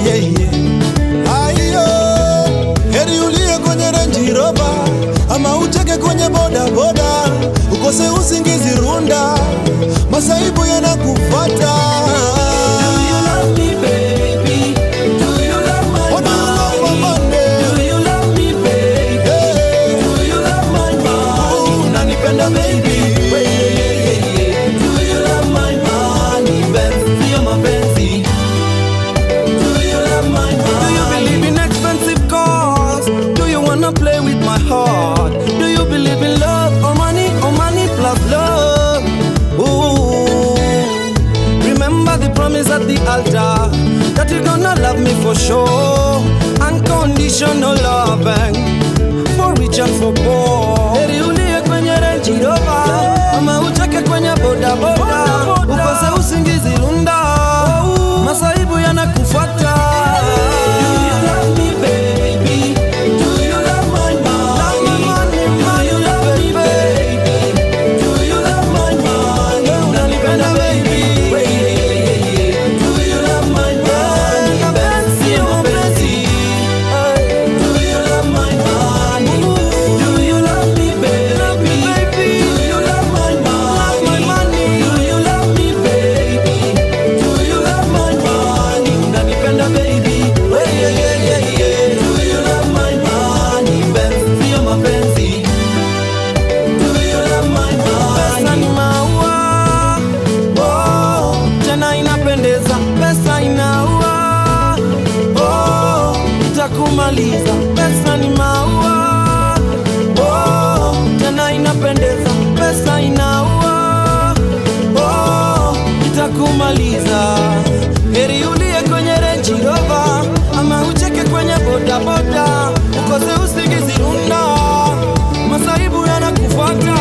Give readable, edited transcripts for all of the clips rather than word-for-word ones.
yeah, yeah. Ayo, heri ulie kwenye Range Rover ama ucheke kwenye boda boda, ukose usingizi runda, masaibu yanakufuata. At the altar that you're gonna love me for sure, unconditional loving for rich and for poor. Heri ulie kwenye Range Rover ama ucheke kwenye boda boda, ukose usingizi runda, masaibu yanakufuata. Pesa ni maua, oh, tena inapendeza. Pesa inaua, oh, itakumaliza. Heri ulie kwenye Range Rover ama ucheke kwenye boda boda, ukose usingizi runda, masaibu yanakufuata.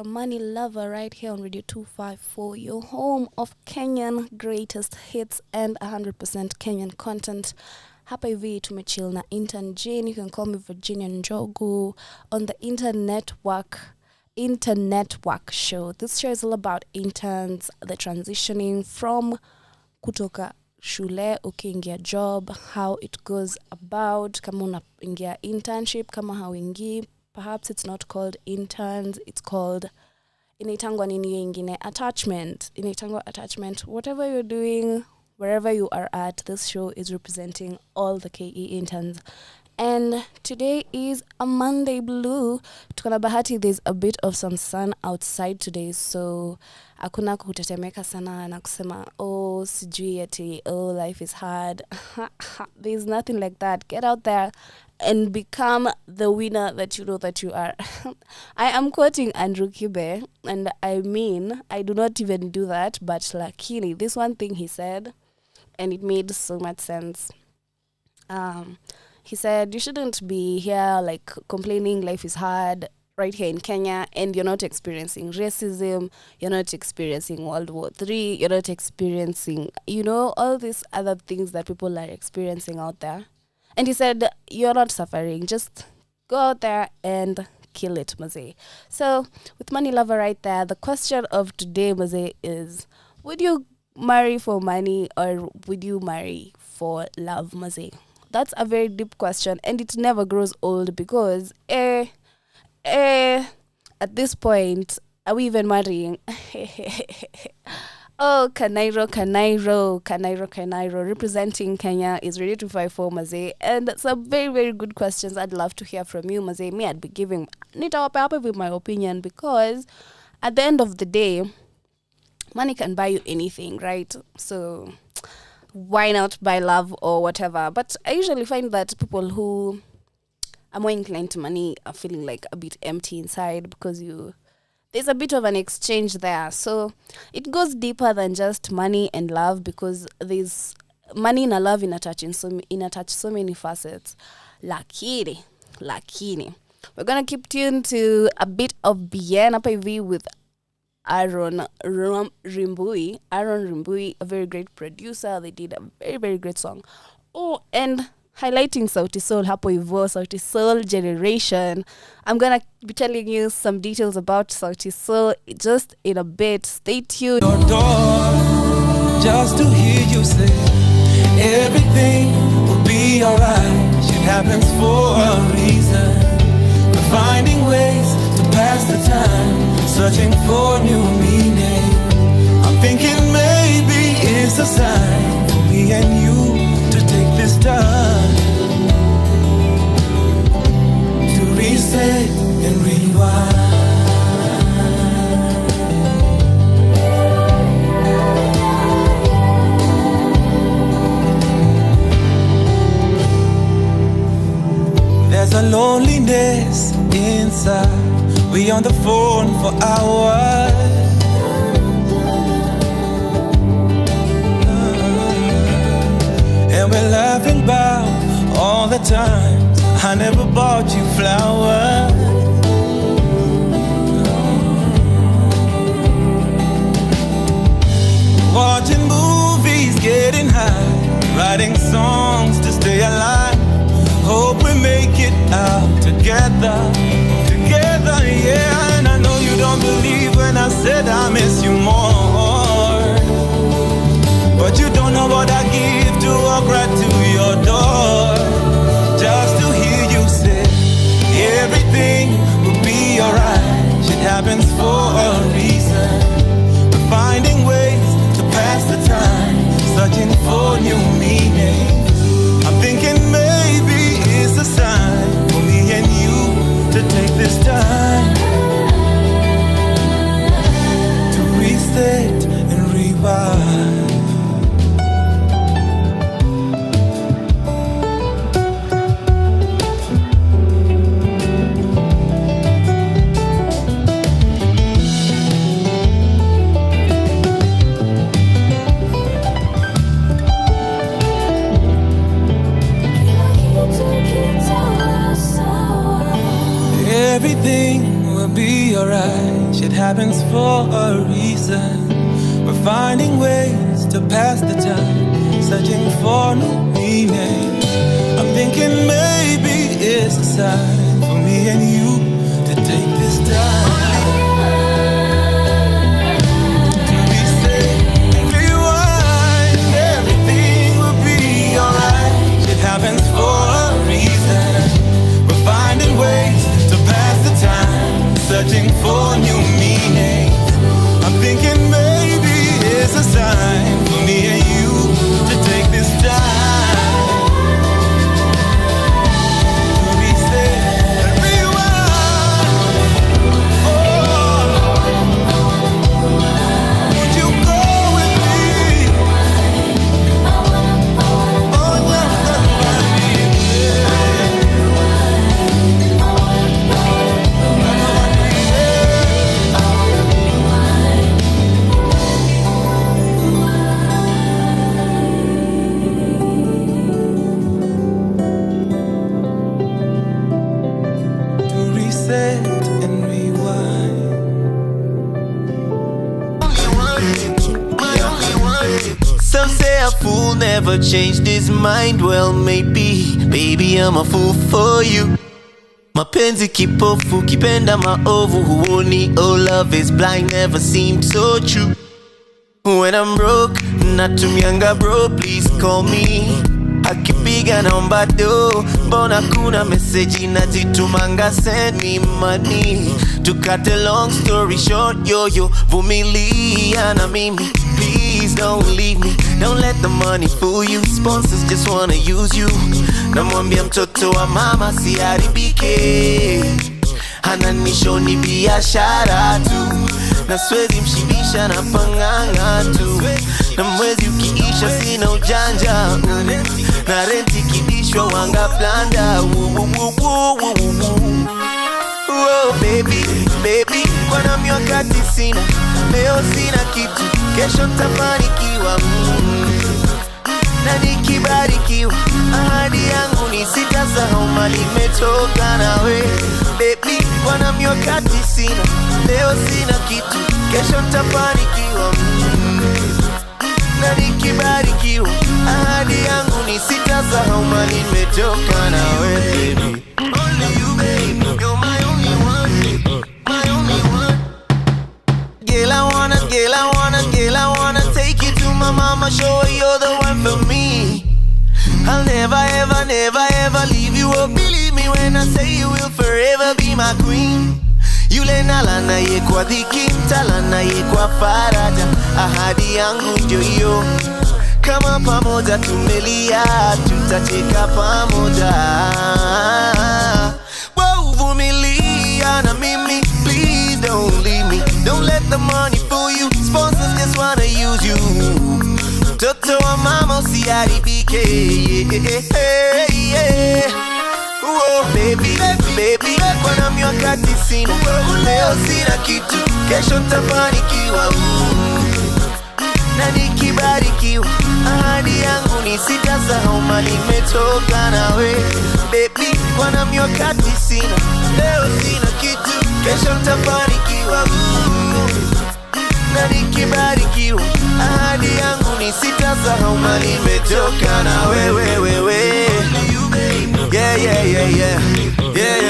Money Lover right here on Radio 254, your home of Kenyan greatest hits and 100% Kenyan content. Hapa hivi tumechill na intern Jane. You can call me Virginia Njogu on the internet work show. This show is all about interns, the transitioning from kutoka shule ukiingia job, how it goes about, kama unaingia internship, kama hauingii. Perhaps it's not called interns, it's called inaitangwa nini ingine, attachment. Inaitangwa attachment. Whatever you're doing, wherever you are at, this show is representing all the KE interns. And today is a Monday blue. Tukana bahati, there's a bit of some sun outside today, so hakuna kutetemeka sana na kusema oh sijui ati oh life is hard. There's nothing like that. Get out there and become the winner that you know that you are. I am quoting Andrew Kibe, and I mean, I do not even do that, but lakini, this one thing he said, and it made so much sense. He said, you shouldn't be here like complaining life is hard right here in Kenya, and you're not experiencing racism, you're not experiencing World War III, you're not experiencing, all these other things that people are experiencing out there. And he said, you're not suffering, just go out there and kill it, Maze. So, with Money Lover right there, the question of today, Maze, is, would you marry for money or would you marry for love, Maze? That's a very deep question, and it never grows old because at this point, are we even marrying? Oh, Kanairo, representing Kenya, is ready to fight for Maze. And some very, very good questions. I'd love to hear from you, Maze. Me, I'd be giving Nita with my opinion because at the end of the day, money can buy you anything, right? So why not buy love or whatever? But I usually find that people who are more inclined to money are feeling like a bit empty inside because there's a bit of an exchange there. So it goes deeper than just money and love because there's money and love in attach so many facets. Lakini. We're gonna keep tuned to a bit of Bien Up with Aaron Rimbui, a very great producer. They did a very, very great song. Oh, and highlighting Sauti Sol, hapo hivyo, Sauti Sol generation. I'm gonna be telling you some details about Sauti Sol just in a bit. Stay tuned. Your door, just to hear you say everything will be alright. Shit happens for a reason. We're finding ways to pass the time, searching for new meaning. I'm thinking maybe it's a sign for me and you to take this time to reset and rewind. There's a loneliness inside. We on the phone for hours, and we're laughing about all the times I never bought you flowers. Watching movies, getting high, writing songs to stay alive. Hope we make it out together, yeah. And I know you don't believe when I said I miss you more, but you don't know what I give to walk right to your door, just to hear you say everything will be alright. Shit happens for a reason. We're finding ways to pass the time, searching for new meaning. I'm thinking maybe it's a sign for me and you to take this time to reset and rewind. Everything will be alright. Shit happens for a reason. We're finding ways to pass the time, searching for new meaning. I'm thinking maybe it's a sign for me and you to take this time to reset and rewind. Everything will be alright. Shit happens for a reason. We're finding ways to pass the time, searching for new meaning. I'm thinking maybe it's a sign for me and you to take this time to reset and rewind. Oh, would you go with me? Oh, and rewind. Some say a fool never changed his mind. Well, maybe, baby, I'm a fool for you. Mapenzi kipofu, kipenda maovu, huoni, oh love is blind, never seemed so true. When I'm broke, Natumianga bro, please call me. Akipiga naomba do, mbona kuna message inajitumanga, send me money. To cut a long story short, yo, vumilia na mimi. Please don't leave me, don't let the money fool you. Sponsors just wanna use you. Namwambia mtoto wa mama siharibike, ananishoni biashara tu, na swezi mshibisha na panganga tu, na mwezi ukiisha sina ujanja, na renti kidishwa wanga blanda. Oh baby, kwa na miwakati sina, leo sina kitu, kesho ntafanikiwa, na nikibarikiwa ahadi yangu ni sitasahau mali imetoka nawe. Baby, kwa na miwakati sina, leo sina kitu, kesho ntafanikiwa, na nikibarikiwa ahadi yangu ni sitasahau mali imetoka nawe. Baby, only you baby, you're my only one, my only one. Girl, I wanna take you to my mama, show her you're the one for me. I'll never ever leave you, oh believe me when I say you will forever be my queen. Yule nalana ye kwa dhiki, mtalana ye kwa faraja, ahadi yangu ndio hiyo. Kama pamoja tumelia, tutacheka pamoja. Vumilia na mimi, please don't leave me. Don't let the money fool you, sponsors just wanna use you. Mtoto wa mama usiharibike, yeah. Oh baby, kwa na miwakati sina, leo sina kitu, kesho ntafanikiwa, na nikibarikiwa ahadi yangu ni sitasahau mali imetoka nawe. Baby, kwa na miwakati sina, leo sina kitu, kesho ntafanikiwa, na nikibarikiwa ahadi yangu ni sitasahau mali imetoka na wewe.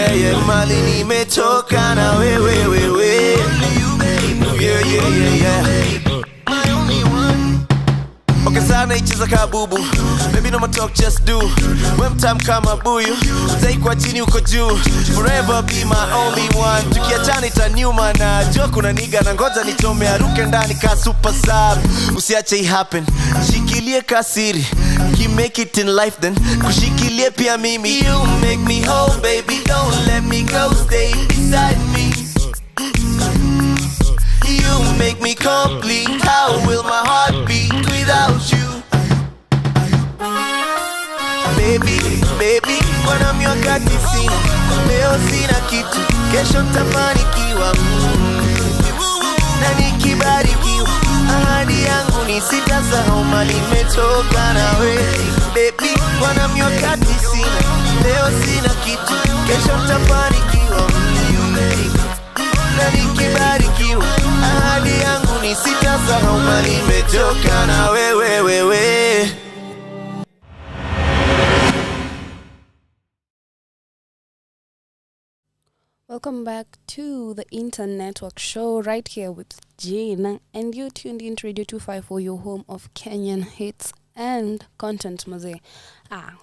Yeah, mali nimetoka na wewe. Yeah. Okay, sana icheza kabubu, baby no more talk, just do. When time kama buyu, stay kwa chini uko juu. Forever be my only one. Tukiachana itaniuma na jua kuna niga na ngoja nichome aruke ndani ka super sub. Usiache it happen, shikilie kasiri, you make it in life then kushikilie pia mimi. You make me whole baby, don't let me go, stay beside me. You make me complete, how will my heart beat without you? Baby, kwa na miwakati sina, leo sina kitu, kesho ntafanikiwa, na nikibarikiwa ahadi yangu ni sitasahau mali imetoka nawe. Baby, kwa na miwakati sina, leo sina kitu, kesho ntafanikiwa, na nikibarikiwa ahadi yangu ni sitasahau mali imetoka na wewe. Welcome back to the Intern Network show right here with Jane, and you tuned in to Radio 254, your home of Kenyan hits and content, Maze.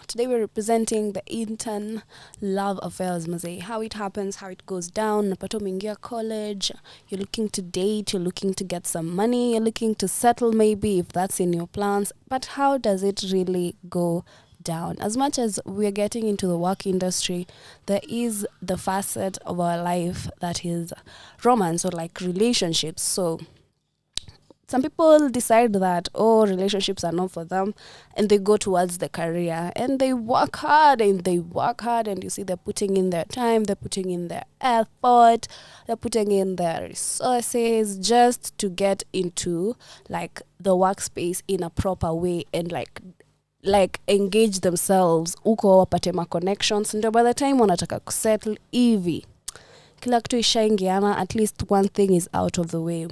Today we're representing the intern love affairs, Maze. How it happens, how it goes down. Napato mingia college, you're looking to date, you're looking to get some money, you're looking to settle maybe if that's in your plans. But how does it really go down? As much as we're getting into the work industry, there is the facet of our life that is romance or like relationships. So some people decide that, relationships are not for them, and they go towards the career and they work hard and you see they're putting in their time, they're putting in their effort, they're putting in their resources just to get into like the workspace in a proper way and like engage themselves uko wapate ma connections, ndio by the time wanataka kusettle hivi kila kitu ishaingiana, at least one thing is out of the way.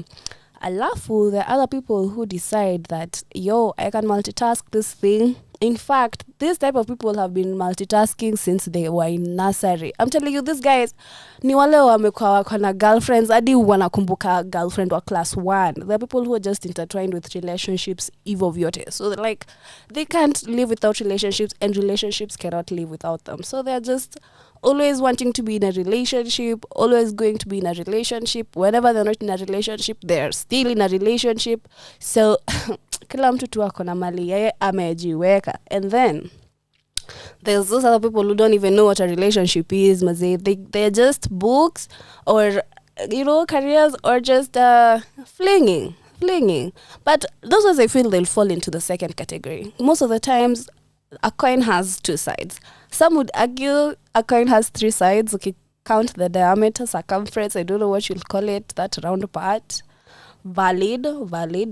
Alafu, there are other people who decide that, I can multitask this thing In fact, this type of people have been multitasking since they were in nursery. I'm telling you, these guys ni wale wamekuwa wako na girlfriends hadi wanakumbuka girlfriend wa class 1. There are people who are just intertwined with relationships hivyo vyote. So like they can't live without relationships, and relationships cannot live without them. So they're just always wanting to be in a relationship, always going to be in a relationship. Whenever they're not in a relationship, they're still in a relationship. So kila mtu tu ako na mali yeye amejiweka. And then there's those other people who don't even know what a relationship is. They're just books or careers, or just flinging. But those ones, I feel they'll fall into the second category. Most of the times a coin has two sides. Some would argue a coin has three sides. Okay, count the diameter, circumference, I don't know what you'll call it, that round part. Valid,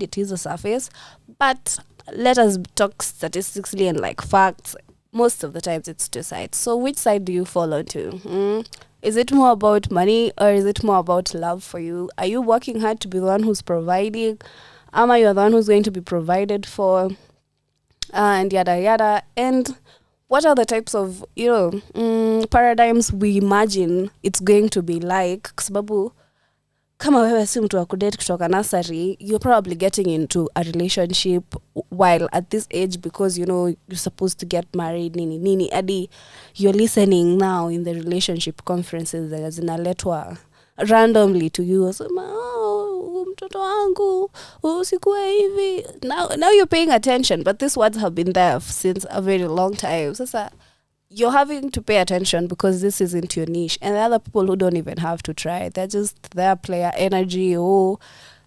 it is a surface. But let us talk statistically and like facts. Most of the times it's two sides. So which side do you fall onto? Is it more about money, or is it more about love for you? Are you working hard to be the one who's providing? Am I the one who's going to be provided for? And yada yada. And what are the types of paradigms we imagine it's going to be like? Kwa sababu kama wewe si mtu wa kudate kutoka nursery, you're probably getting into a relationship while at this age, because you're supposed to get married nini adi you're listening now in the relationship conferences that zinaletwa randomly to you. So mtoto wangu usikuwe hivi. Now you're paying attention, but these words have been there since a very long time. Sasa you're having to pay attention because this isn't your niche. And the other people who don't even have to try, they're just their player energy.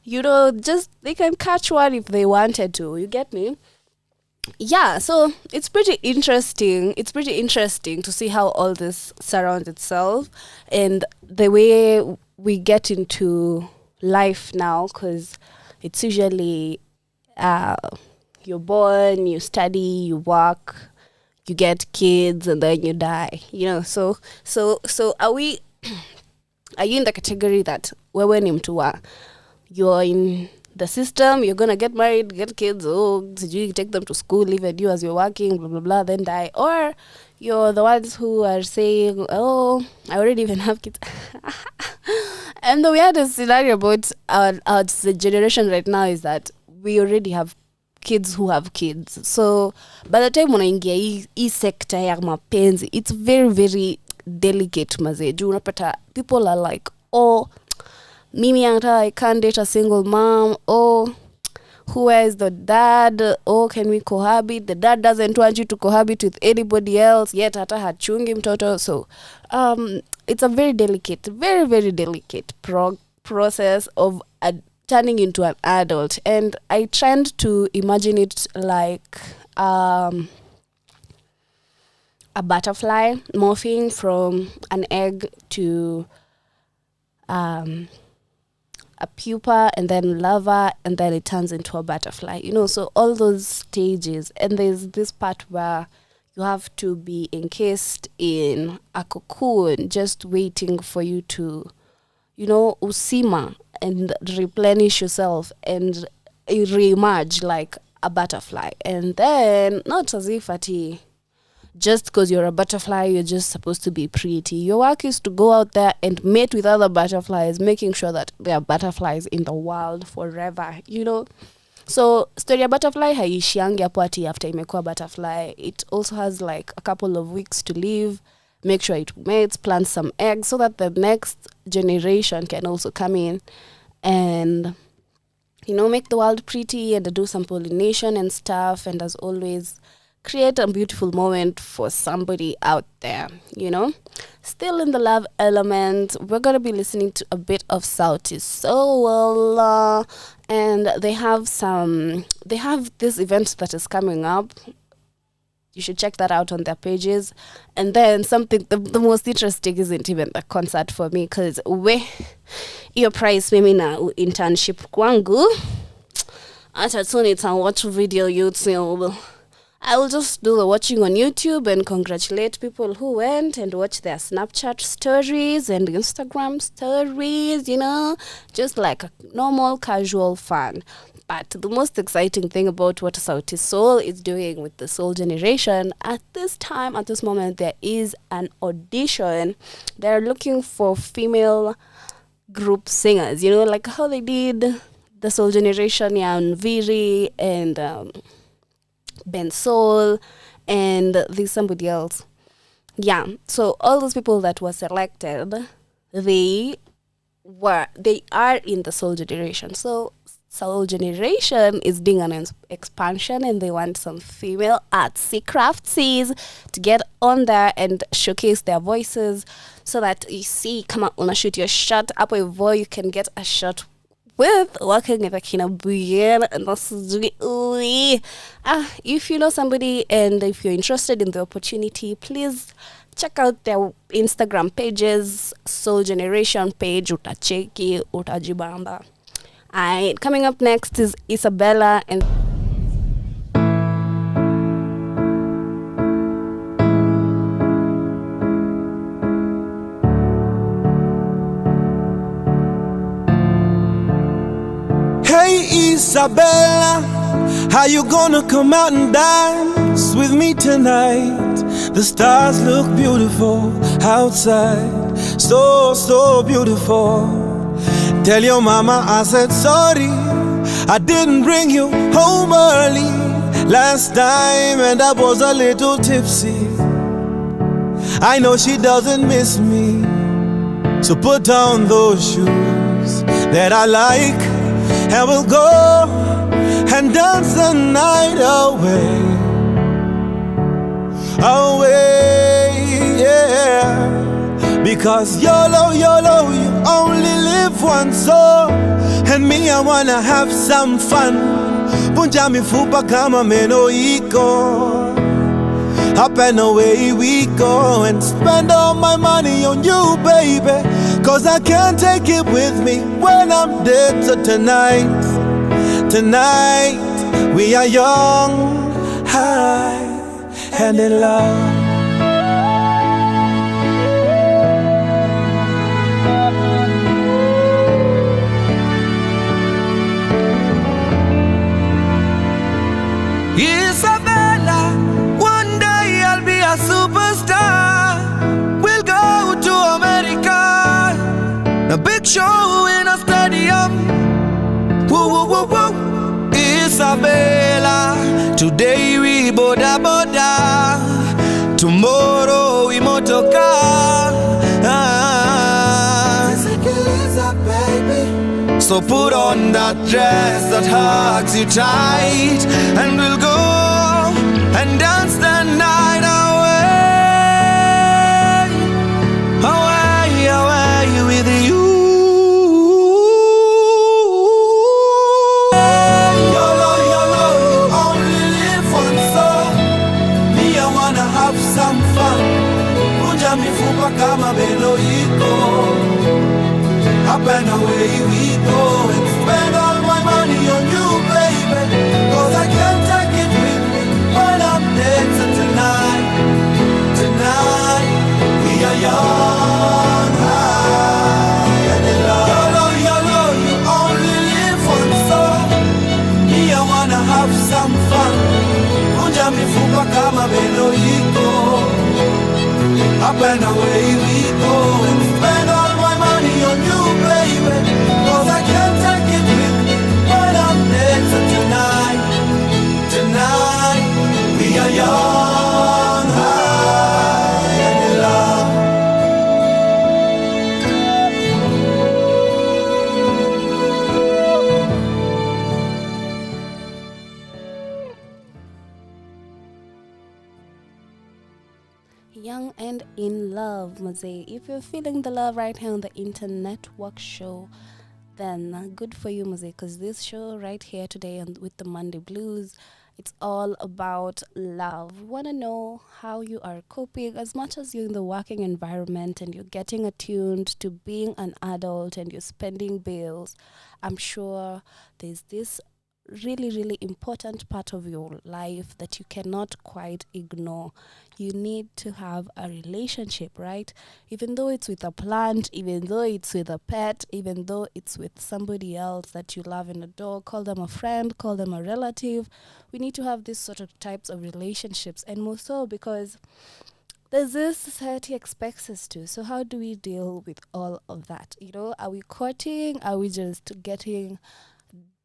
Just they can catch one if they wanted to. You get me? Yeah, so it's pretty interesting. It's pretty interesting to see how all this surrounds itself and the way we get into life now, because it's usually you're born, you study, you work, you get kids, and then you die. So are you in the category that wewe ni mtu wa you're in the system, you're gonna get married, get kids, you take them to school, even you as you're working, blah blah blah, then die? Or you're the ones who are saying, I already even have kids. And the weirdest scenario about our the generation right now is that we already have kids who have kids. So by the time unaingia hii sector ya mapenzi, it's very very delicate mazee. Juu unapata people are like, mimi I can't date a single mom. Who is the dad? Can we cohabit? The dad doesn't want you to cohabit with anybody else, yet hata hachungi mtoto. So it's a very delicate, very very delicate process of turning into an adult. And I tried to imagine it like a butterfly morphing from an egg to a pupa, and then larva, and then it turns into a butterfly. So all those stages. And there's this part where you have to be encased in a cocoon, just waiting for you to, usima and replenish yourself and re-emerge like a butterfly. And then, not as if just because you're a butterfly, you're just supposed to be pretty. Your work is to go out there and mate with other butterflies, making sure that there are butterflies in the world forever, So, story of butterfly haishiangi hapo ati after imekuwa butterfly. It also has like a couple of weeks to live. Make sure it mates, plants some eggs so that the next generation can also come in and, make the world pretty and do some pollination and stuff. And as always, create a beautiful moment for somebody out there, Still in the love element, we're going to be listening to a bit of Sauti Sol, and they have this event that is coming up. You should check that out on their pages. And then something, the most interesting isn't even the concert for me, because your price mimi na internship kwangu, ata tu nitawatch video YouTube. I will just do the watching on YouTube and congratulate people who went and watch their Snapchat stories and Instagram stories, just like a normal casual fun. But the most exciting thing about what Sauti Sol is doing with the Soul Generation, at this moment, there is an audition. They're looking for female group singers, like how they did the Soul Generation, Yan Viri and Ben Soul, and there's somebody else. Yeah, so all those people that were selected, they are in the Soul Generation. So Soul Generation is doing an expansion, and they want some female artsy craftsies to get on there and showcase their voices, so that you see, come on, wanna shoot your shot up where you can get a shot with working with Akina Brienne and if you know somebody and if you're interested in the opportunity, please check out their Instagram pages. Soul Generation page, utacheki, utajibamba. And coming up next is Isabella and Hey Isabella, how you gonna come out and dance with me tonight? The stars look beautiful outside, so beautiful. Tell your mama I said sorry, I didn't bring you home early last time, and I was a little tipsy. I know she doesn't miss me, so put down those shoes that I like, and we'll go and dance the night away, yeah. Because YOLO, you only live once, so and me I wanna have some fun. Punja mifupa kama meno iko, up and away we go, and spend all my money on you, baby, cause I can't take it with me when I'm dead. So tonight we are young, high, and in love. Isabella, one day I'll be a superstar. We'll go to America, a big show in a stadium. Woo, woo, woo, woo. Isabella, today we boda, tomorrow we motoka. So put on that dress that hugs you tight, and we'll go and dance the night away, away with you. YOLO, you only live once, so me I wanna have some fun. Punja mifupa kama meno iko, up and away we go, and spend all my money on you, baby, cause I can't take it with me when I'm dead. So tonight we are young, high, and in love. YOLO, you only live once, so me I wanna have some fun. Punja mifupa kama meno iko, up and away we go, and spend all my money on you, baby, cause I can't take it with me when I'm dead. So tonight we are young, high, and in love. Young and in love, Mazee. If you're feeling the love right here on the Internetwork Show, then good for you, Mazee, because this show right here today and with the Monday Blues, it's all about love. Want to know how you are coping as much as you're in the working environment and you're getting attuned to being an adult and you're spending bills. I'm sure there's this really important part of your life that you cannot quite ignore. You need to have a relationship, right? Even though it's with a plant, even though it's with a pet, even though it's with somebody else that you love and adore, call them a friend, call them a relative. We need to have these sort of types of relationships, and more so because there's this society expects us to. So how do we deal with all of that? Are we courting? Are we just getting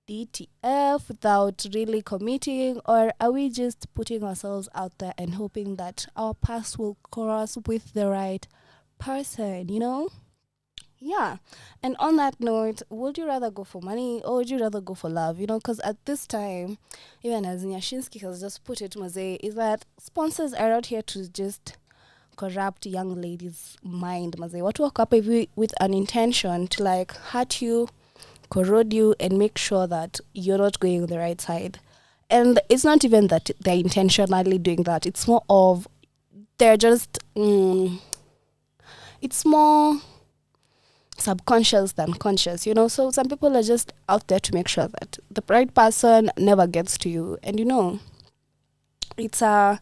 DTF without really committing? Or are we just putting ourselves out there and hoping that our paths will cross with the right person, Yeah. And on that note, would you rather go for money or would you rather go for love? Because at this time, even as Nyashinsky has just put it, Maze, is that sponsors are out here to just corrupt young ladies' mind, Maze. Watu wako hapa hivi with an intention to hurt you, corrode you, and make sure that you're not going on the right side. And it's not even that they're intentionally doing that. It's more of they're just it's more subconscious than conscious, So some people are just out there to make sure that the right person never gets to you. And it's a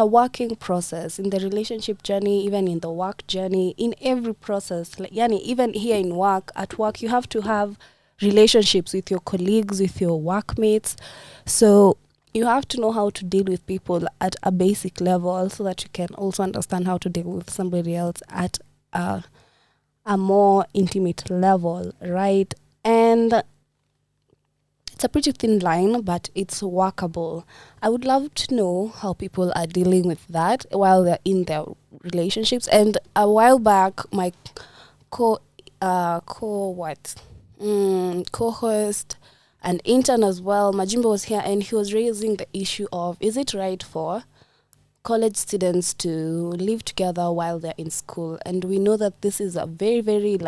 working process in the relationship journey, even in the work journey, in every process. Even here at work, you have to have relationships with your colleagues, with your workmates. So you have to know how to deal with people at a basic level so that you can also understand how to deal with somebody else at a more intimate level, right? And it's a pretty thin line, but it's workable. I would love to know how people are dealing with that while they're in their relationships. And a while back, my co-host and intern as well, Majimbo, was here, and he was raising the issue of, is it right for college students to live together while they're in school? And we know that this is a very, very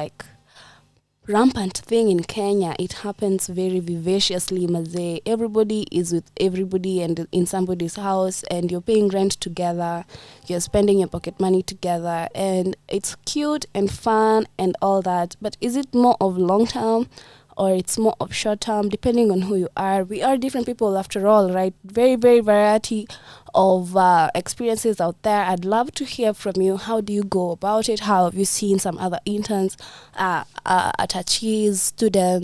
rampant thing in Kenya. It happens very vivaciously, Maze. Everybody is with everybody and in somebody's house, and you're paying rent together, you're spending your pocket money together, and it's cute and fun and all that. But is it more of long term or it's more of short term, depending on who you are? We are different people after all, right? Very, very variety of experiences out there. I'd love to hear from you. How do you go about it? How have you seen some other interns, attachees,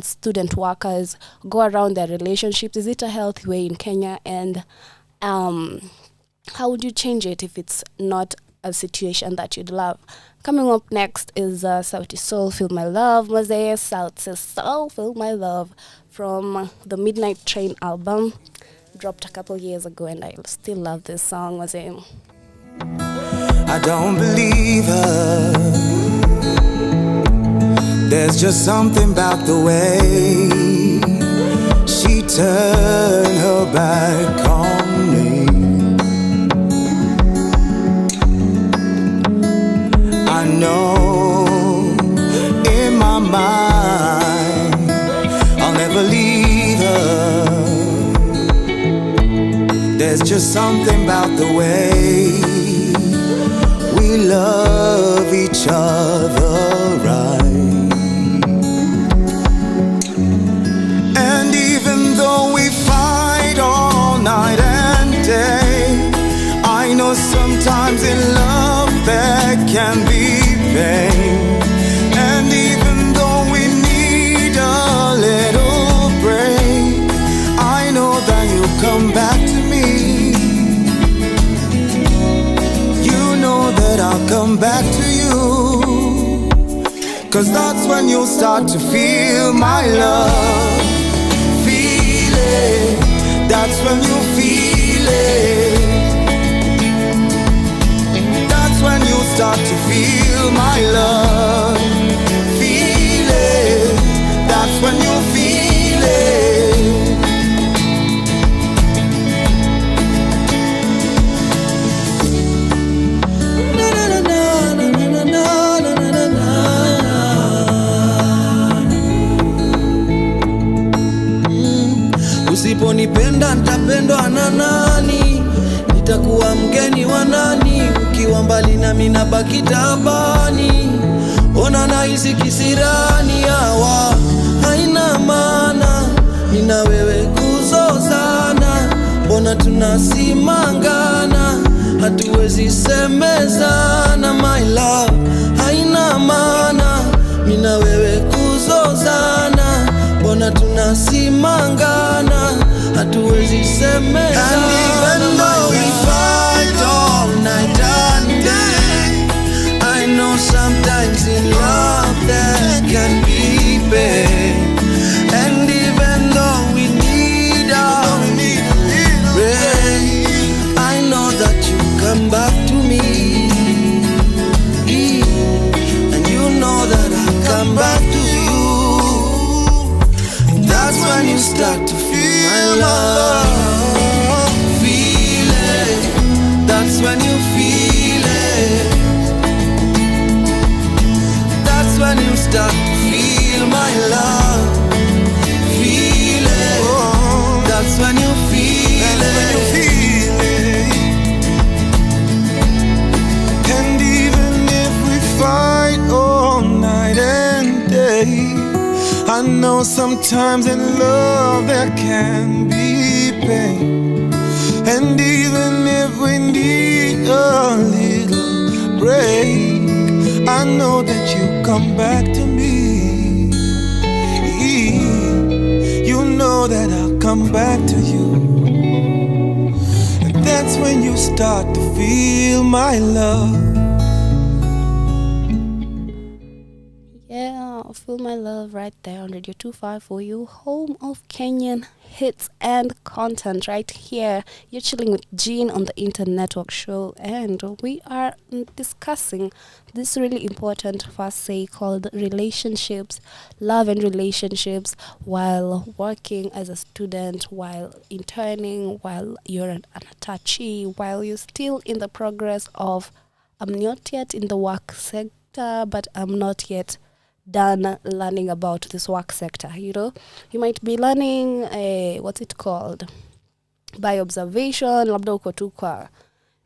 student workers go around their relationships? Is it a healthy way in Kenya? And how would you change it if it's not a situation that you'd love? Coming up next is Sauti Sol, Feel My Love. Maze, Sauti Sol, Feel My Love from the Midnight Train album. Dropped a couple years ago, and I still love this song. Maze. I don't believe her. There's just something about the way she turned her back on me. I know in my mind I'll never leave her. There's just something about the way we love each other right. And even though we fight all night and day, I know sometimes in love there can be pain. And even though we need a little break, I know that you'll come back to me. You know that I'll come back to you, 'cause that's when you'll start to feel my love. Feel it, that's when you feel it. When you start to feel my love, feel it, that's when you feel it. Na na na na na na na na na na. Usiponipenda nitapendwa na nani? Nitakuwa mgeni wa nani? Ukiwa mbali nami nabaki tabani. Ona nahisi kisirani, hawa haina maana. Nina wewe kuzo kuzozana, mbona tunasimangana, hatuwezi semezana. My love haina maana, mina wewe kuzozana, mbona tunasimangana, hatuwezi semezana. And even though we fight all night and day, I know sometimes in love there can be pain. And even though we need our rain, I know that you come back to me, and you know that I come back to you. And that's when you start to feel my love. Feel it. That's when you feel it. That's when you start to feel my love. Feel it. That's when you feel it. And even if we fight all night and day, I know sometimes in love there can be pain. And even if we need a little break, I know that you come back to me. You know that I'll come back to you. And that's when you start to feel my love. Yeah, feel my love right there on Radio 25 for you, home of Kenyan hits and content right here. You're chilling with Jean on the Internet Network Show, and we are discussing this really important first say called relationships, love and relationships while working as a student, while interning, while you're an attachee, while you're still in the progress of I'm not yet in the work sector, but I'm not yet done learning about this work sector. You know, you might be learning what's it called, by observation, labda uko tu kwa,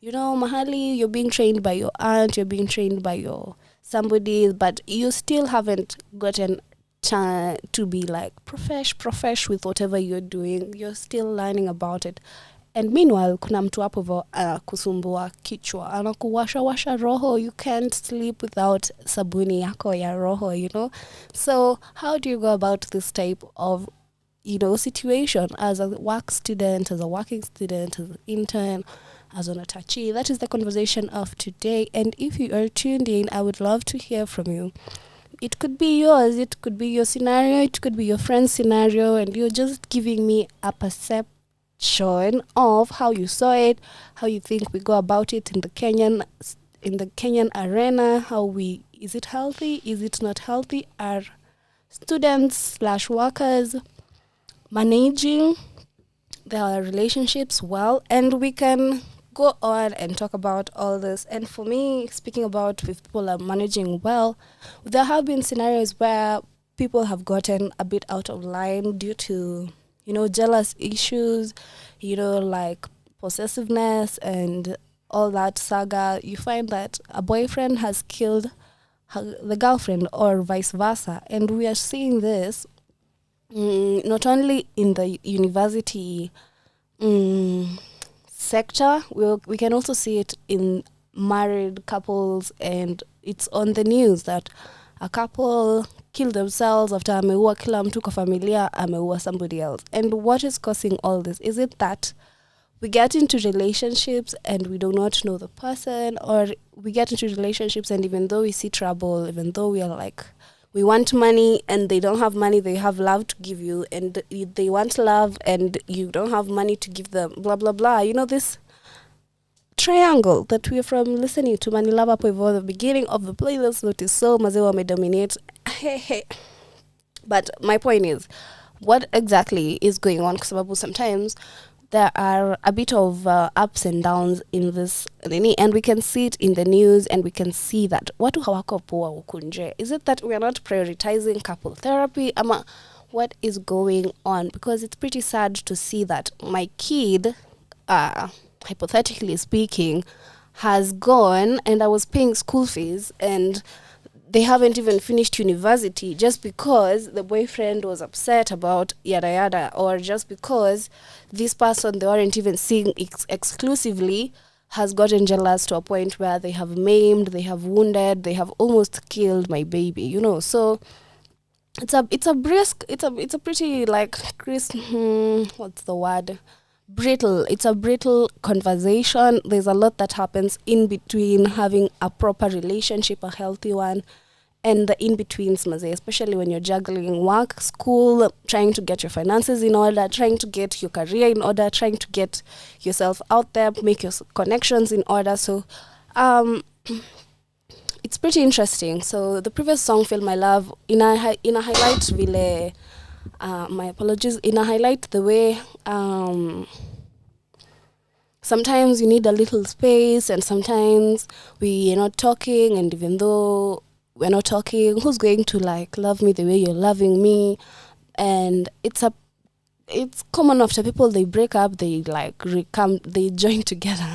you know, mahali you're being trained by your aunt, you're being trained by your somebody, but you still haven't gotten to be like profesh with whatever you're doing. You're still learning about it. And meanwhile, kuna mtu hapo hivyo kusumbua kichwa, anakuwasha roho. You can't sleep without sabuni yako ya roho, you know. So how do you go about this type of, you know, situation as a work student, as a working student, as an intern, as an attachee? That is the conversation of today. And if you are tuned in, I would love to hear from you. It could be yours, it could be your scenario, it could be your friend's scenario, and you're just giving me a perception of how you saw it, how you think we go about it in the Kenyan arena, is it healthy, is it not healthy, are students / workers managing their relationships well? And we can go on and talk about all this. And for me, speaking about if people are managing well, there have been scenarios where people have gotten a bit out of line due to, you know, jealous issues, you know, like possessiveness and all that saga. You find that a boyfriend has killed the girlfriend or vice versa. And we are seeing this not only in the university sector, we can also see it in married couples, and it's on the news that a couple kill themselves after ameua kila mtu kwa familia, ameua somebody else. And what is causing all this? Is it that we get into relationships and we do not know the person, or we get into relationships and even though we see trouble, even though we are like, we want money and they don't have money, they have love to give you, and they want love and you don't have money to give them, blah, blah, blah. You know, this triangle that we're from listening to Manilava Poivo, the beginning of the playlist, that is so mazewa may dominate. But my point is, what exactly is going on? Because sometimes there are a bit of ups and downs in this, and we can see it in the news, and we can see that watu hawako poa ukunje. Is it that we are not prioritizing couple therapy? Ama what is going on? Because it's pretty sad to see that my kid, hypothetically speaking, has gone, and I was paying school fees, and they haven't even finished university just because the boyfriend was upset about yada yada, or just because this person they weren't even seeing exclusively has gotten jealous to a point where they have maimed, they have wounded, they have almost killed my baby, you know. So it's a pretty like what's the word? Brittle. It's a brittle conversation. There's a lot that happens in between having a proper relationship, a healthy one, and the in-betweens, especially when you're juggling work, school, trying to get your finances in order, trying to get your career in order, trying to get yourself out there, make your connections in order. So it's pretty interesting. So the previous song, Feel My Love, in a highlight vile, my apologies, in a highlight the way sometimes you need a little space, and sometimes we're not talking, and even though we're not talking, who's going to like love me the way you're loving me? And it's common after people, they break up, they like they join together.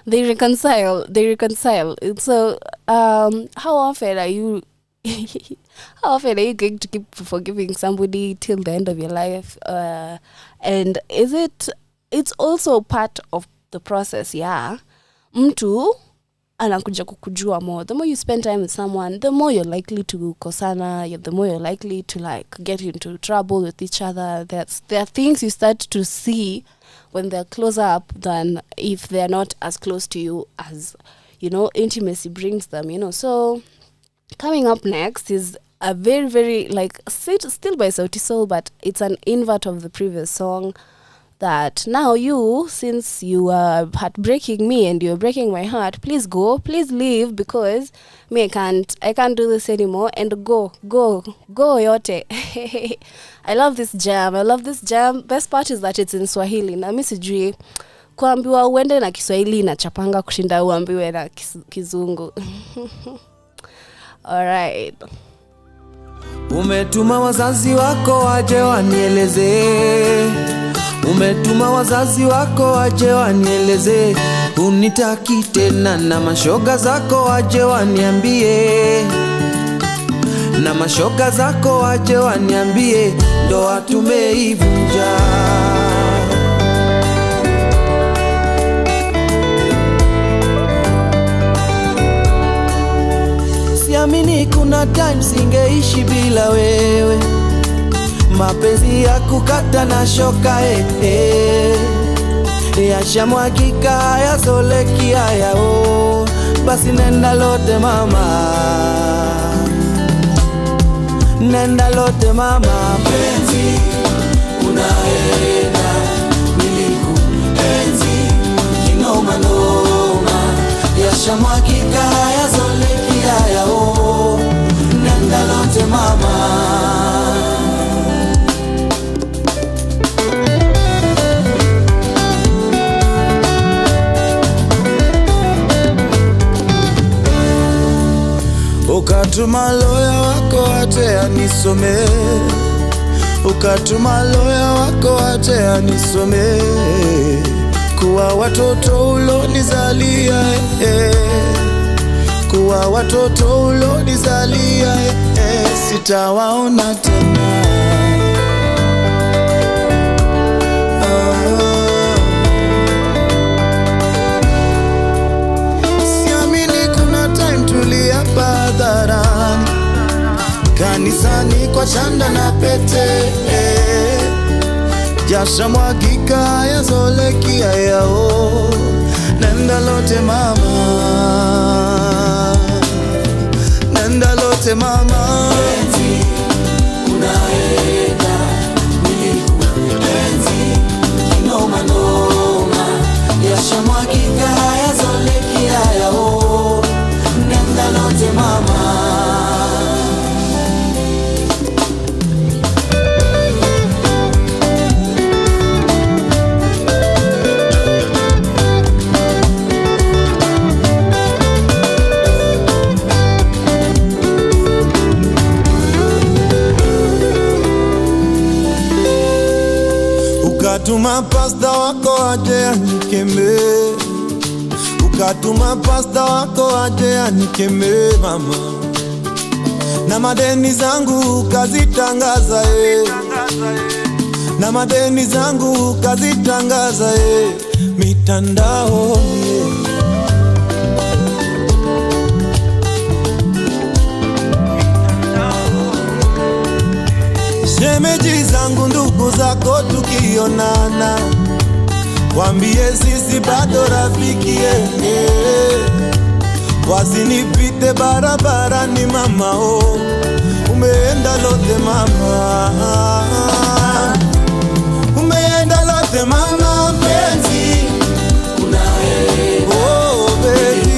they reconcile. So how often are you going to keep forgiving somebody till the end of your life? And it's also part of the process, yeah. Mtu anakuja kukujua more. The more you spend time with someone, the more you're likely to kosana, the more you're likely to like get into trouble with each other. There are things you start to see when they're closer up than if they're not as close to you as, you know, intimacy brings them, you know. So coming up next is a very, very, like, still by Sauti Sol, but it's an invert of the previous song that now you, since you are heartbreaking me and you're breaking my heart, please go, please leave, because me, I can't do this anymore, and go yote. I love this jam. Best part is that it's in Swahili. Na mimi sijui kuambiwa uende na Kiswahili na chapanga kushinda uambiwe na Kizungu. All right. Umetuma wazazi wako waje wanieleze, umetuma wazazi wako waje wanieleze, unitaki tena, na mashoga zako waje waniambie, na mashoga zako waje waniambie, ndoa tumeivunja. Siamini kuna time singeishi bila wewe, mapenzi ya kukata na shoka yashamwagika yazoleki yao, basi nenda lote mama, nenda lote mama. Penzi unaenda nilikuenzi kinoma noma, yashamwagika yazoleki yao, nenda lote mama. Ukatuma loya wako ate anisome, ukatuma loya wako ate anisome, kuwa watoto ulonizalia kuwa watoto ulonizalia sitawaona tena. Kanisani kwa chanda na pete, jasha mwagika yazoleki yao, nenda lote mama, nenda lote mama. Penzi unaenda nilikuenzi kinoma noma, jasha mwagika yazoleki yao, nenda lote mama. Ukatuma pasta wako aje anikeme, ukatuma pasta wako aje anikeme mama, na madeni zangu kazitangaza na madeni zangu kazitangaza mitandao shemeji zangu ndugu zako tukionana wambie sisi bado rafiki wasinipite barabarani mama umeenda lote mama umeenda lote mama mpenzi baby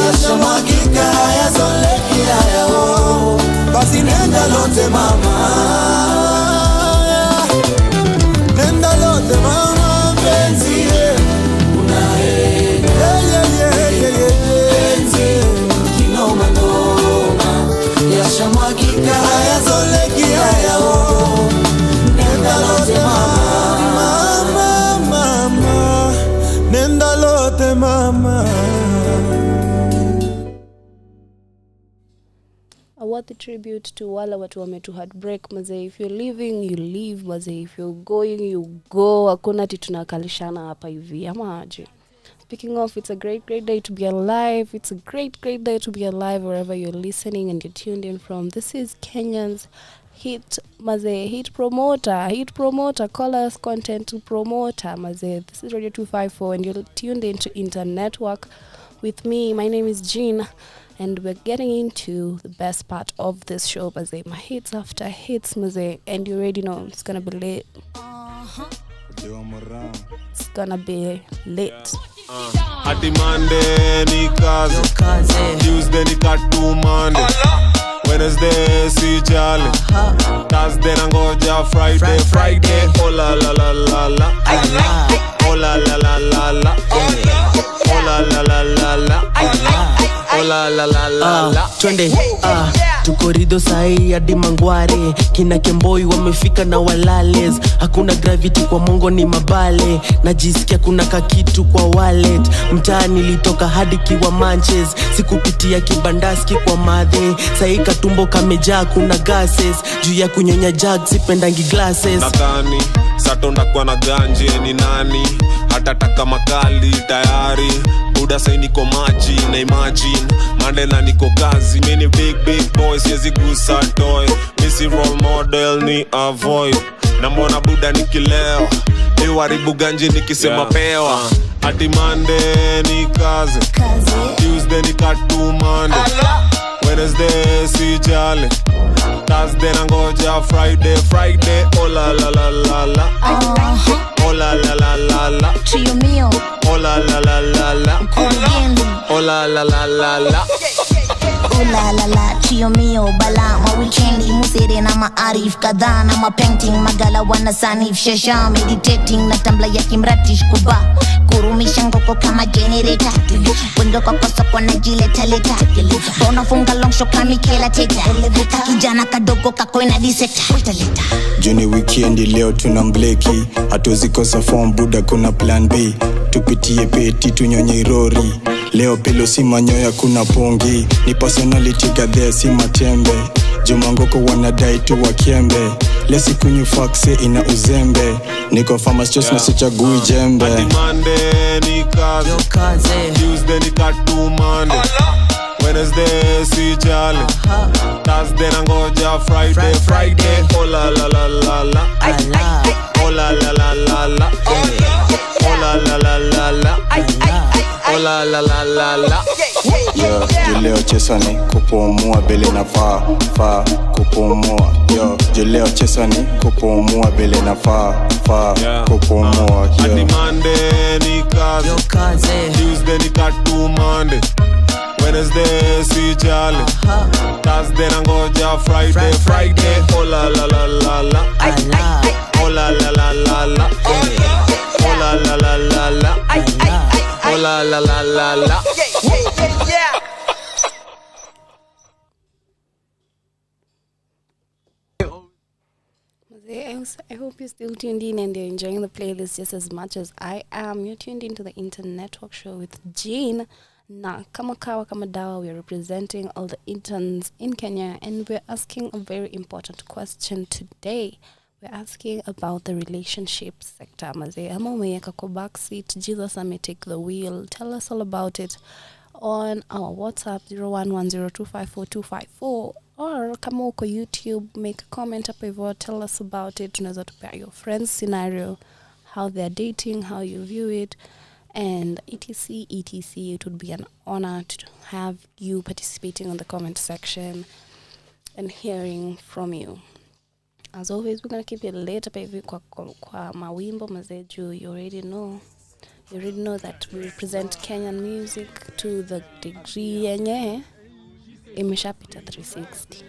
yashamwagika hayazoleki hayao basi nenda lote mama nenda lote mama mpenzi yashamwagika hayazoleki hayao nenda lote mama mama nenda lote mama. A worthy tribute to wale watu wametu heartbreak mazee. If you're living you live mazee, if you're going you go. Hakuna ati tunakalishana hapa hivi ama aje. Speaking of, it's a great day to be alive. It's a great day to be alive wherever you're listening and you're tuned in from. This is Kenyan's hit mazee, hit promoter, call us content promoter mazee. This is Radio 254 and you're tuned into Internetwork with me. My name is Jean and we're getting into the best part of this show mazee. My hits after hits mazee, and you already know it's gonna be late. It's gonna be late. Ati Monday ni kazi, Tuesday ni katu Monday, Wednesday si jali, Thursday nangoja Friday, oh la la la la la, oh la la la la la, oh la la la la la, oh la la la la la. Twende tukorido sahi hadi Mangware, kina Kemboi wamefika na walales. Hakuna gravity kwa Mongo ni mabale, najisikia kuna kakitu kwa wallet. Mtaani nilitoka hadi Kiwa Manches, sikupitia kibandaski kwa madhe. Sahi katumbo kamejaa kuna gases, juu ya kunyonya jug sipendangi glasses. Nakani satonda kwa na ganje ni nani, hata taka makali tayari. Buda say niko maji na imagine Mandela niko kazi, mini big boys yezi gusa toy. Missy role model ni avoid, na mbona buda nikileo niwaribu ganje nikisema pewa. Ati Monday ni kazi, Tuesday ni katu Monday, Wednesday si jale, Thursday nangoja Friday, oh la la la la la, oh la la la la la, Trio mio, oh la la la la la, oh la la la la la. oh la la la, trio mio, bala ma weekendi, musere na maarif kadhaa na mapainting, magala wana sanif shasha, meditating na tambla ya kimratish kuba, kurumisha ngoko kama generator, wendo kwa kosa kwa najileta leta, bona funga long shot kama Michaela Teta, kijana kadogo kako ina diseta, utaleta. Juni weekendi leo tunambleki, hatuwezi kosa form buda kuna plan B, tupitie peti tunyonye irori. Leo pelo si manyoya kuna pongi, ni personality gadhe si matembe. Jumangoko wanadai tu wakiembe, lesi kunyu faxe ina uzembe. Niko farmers just na sichagui jembe. Ati Monday ni kazi, Tuesday ni katu Monday, Wednesday si jali, Thursday nangoja Friday, oh la la la la la, oh la la la la la, oh la la la la la, oh la la la la la. Yo, juleo chesani kupumua bele na fa kupumua. Yo, juleo chesani kupumua bele na fa kupumua. Yo. Ati Monday ni kazi, Tuesday ni katu Monday, Wednesday si jali, Thursday nangoja Friday, oh la la la la la, oh la la la la la, oh la la la la la, oh la la la la la. I hope you're still tuned in and you're enjoying the playlist just as much as I am. You're tuned into the Internetwork show with Jean, Na kama kawa kama dawa, we are representing all the interns in Kenya, and we're asking a very important question today. We're asking about the relationship sector. Mazee, ama umeweka kwa backseat, Jesus may take the wheel. Tell us all about it on our WhatsApp 0110254254, or kama uko YouTube, make a comment hapo hivyo, tell us about it. Tunaweza tupea your friends scenario, how they're dating, how you view it, and etc. It would be an honor to have you participating on the comment section and hearing from you. As always, we're gonna keep it later baby kwa mawimbo mazeju. You already know that we represent Kenyan music to the degree yenye imeshapita 360.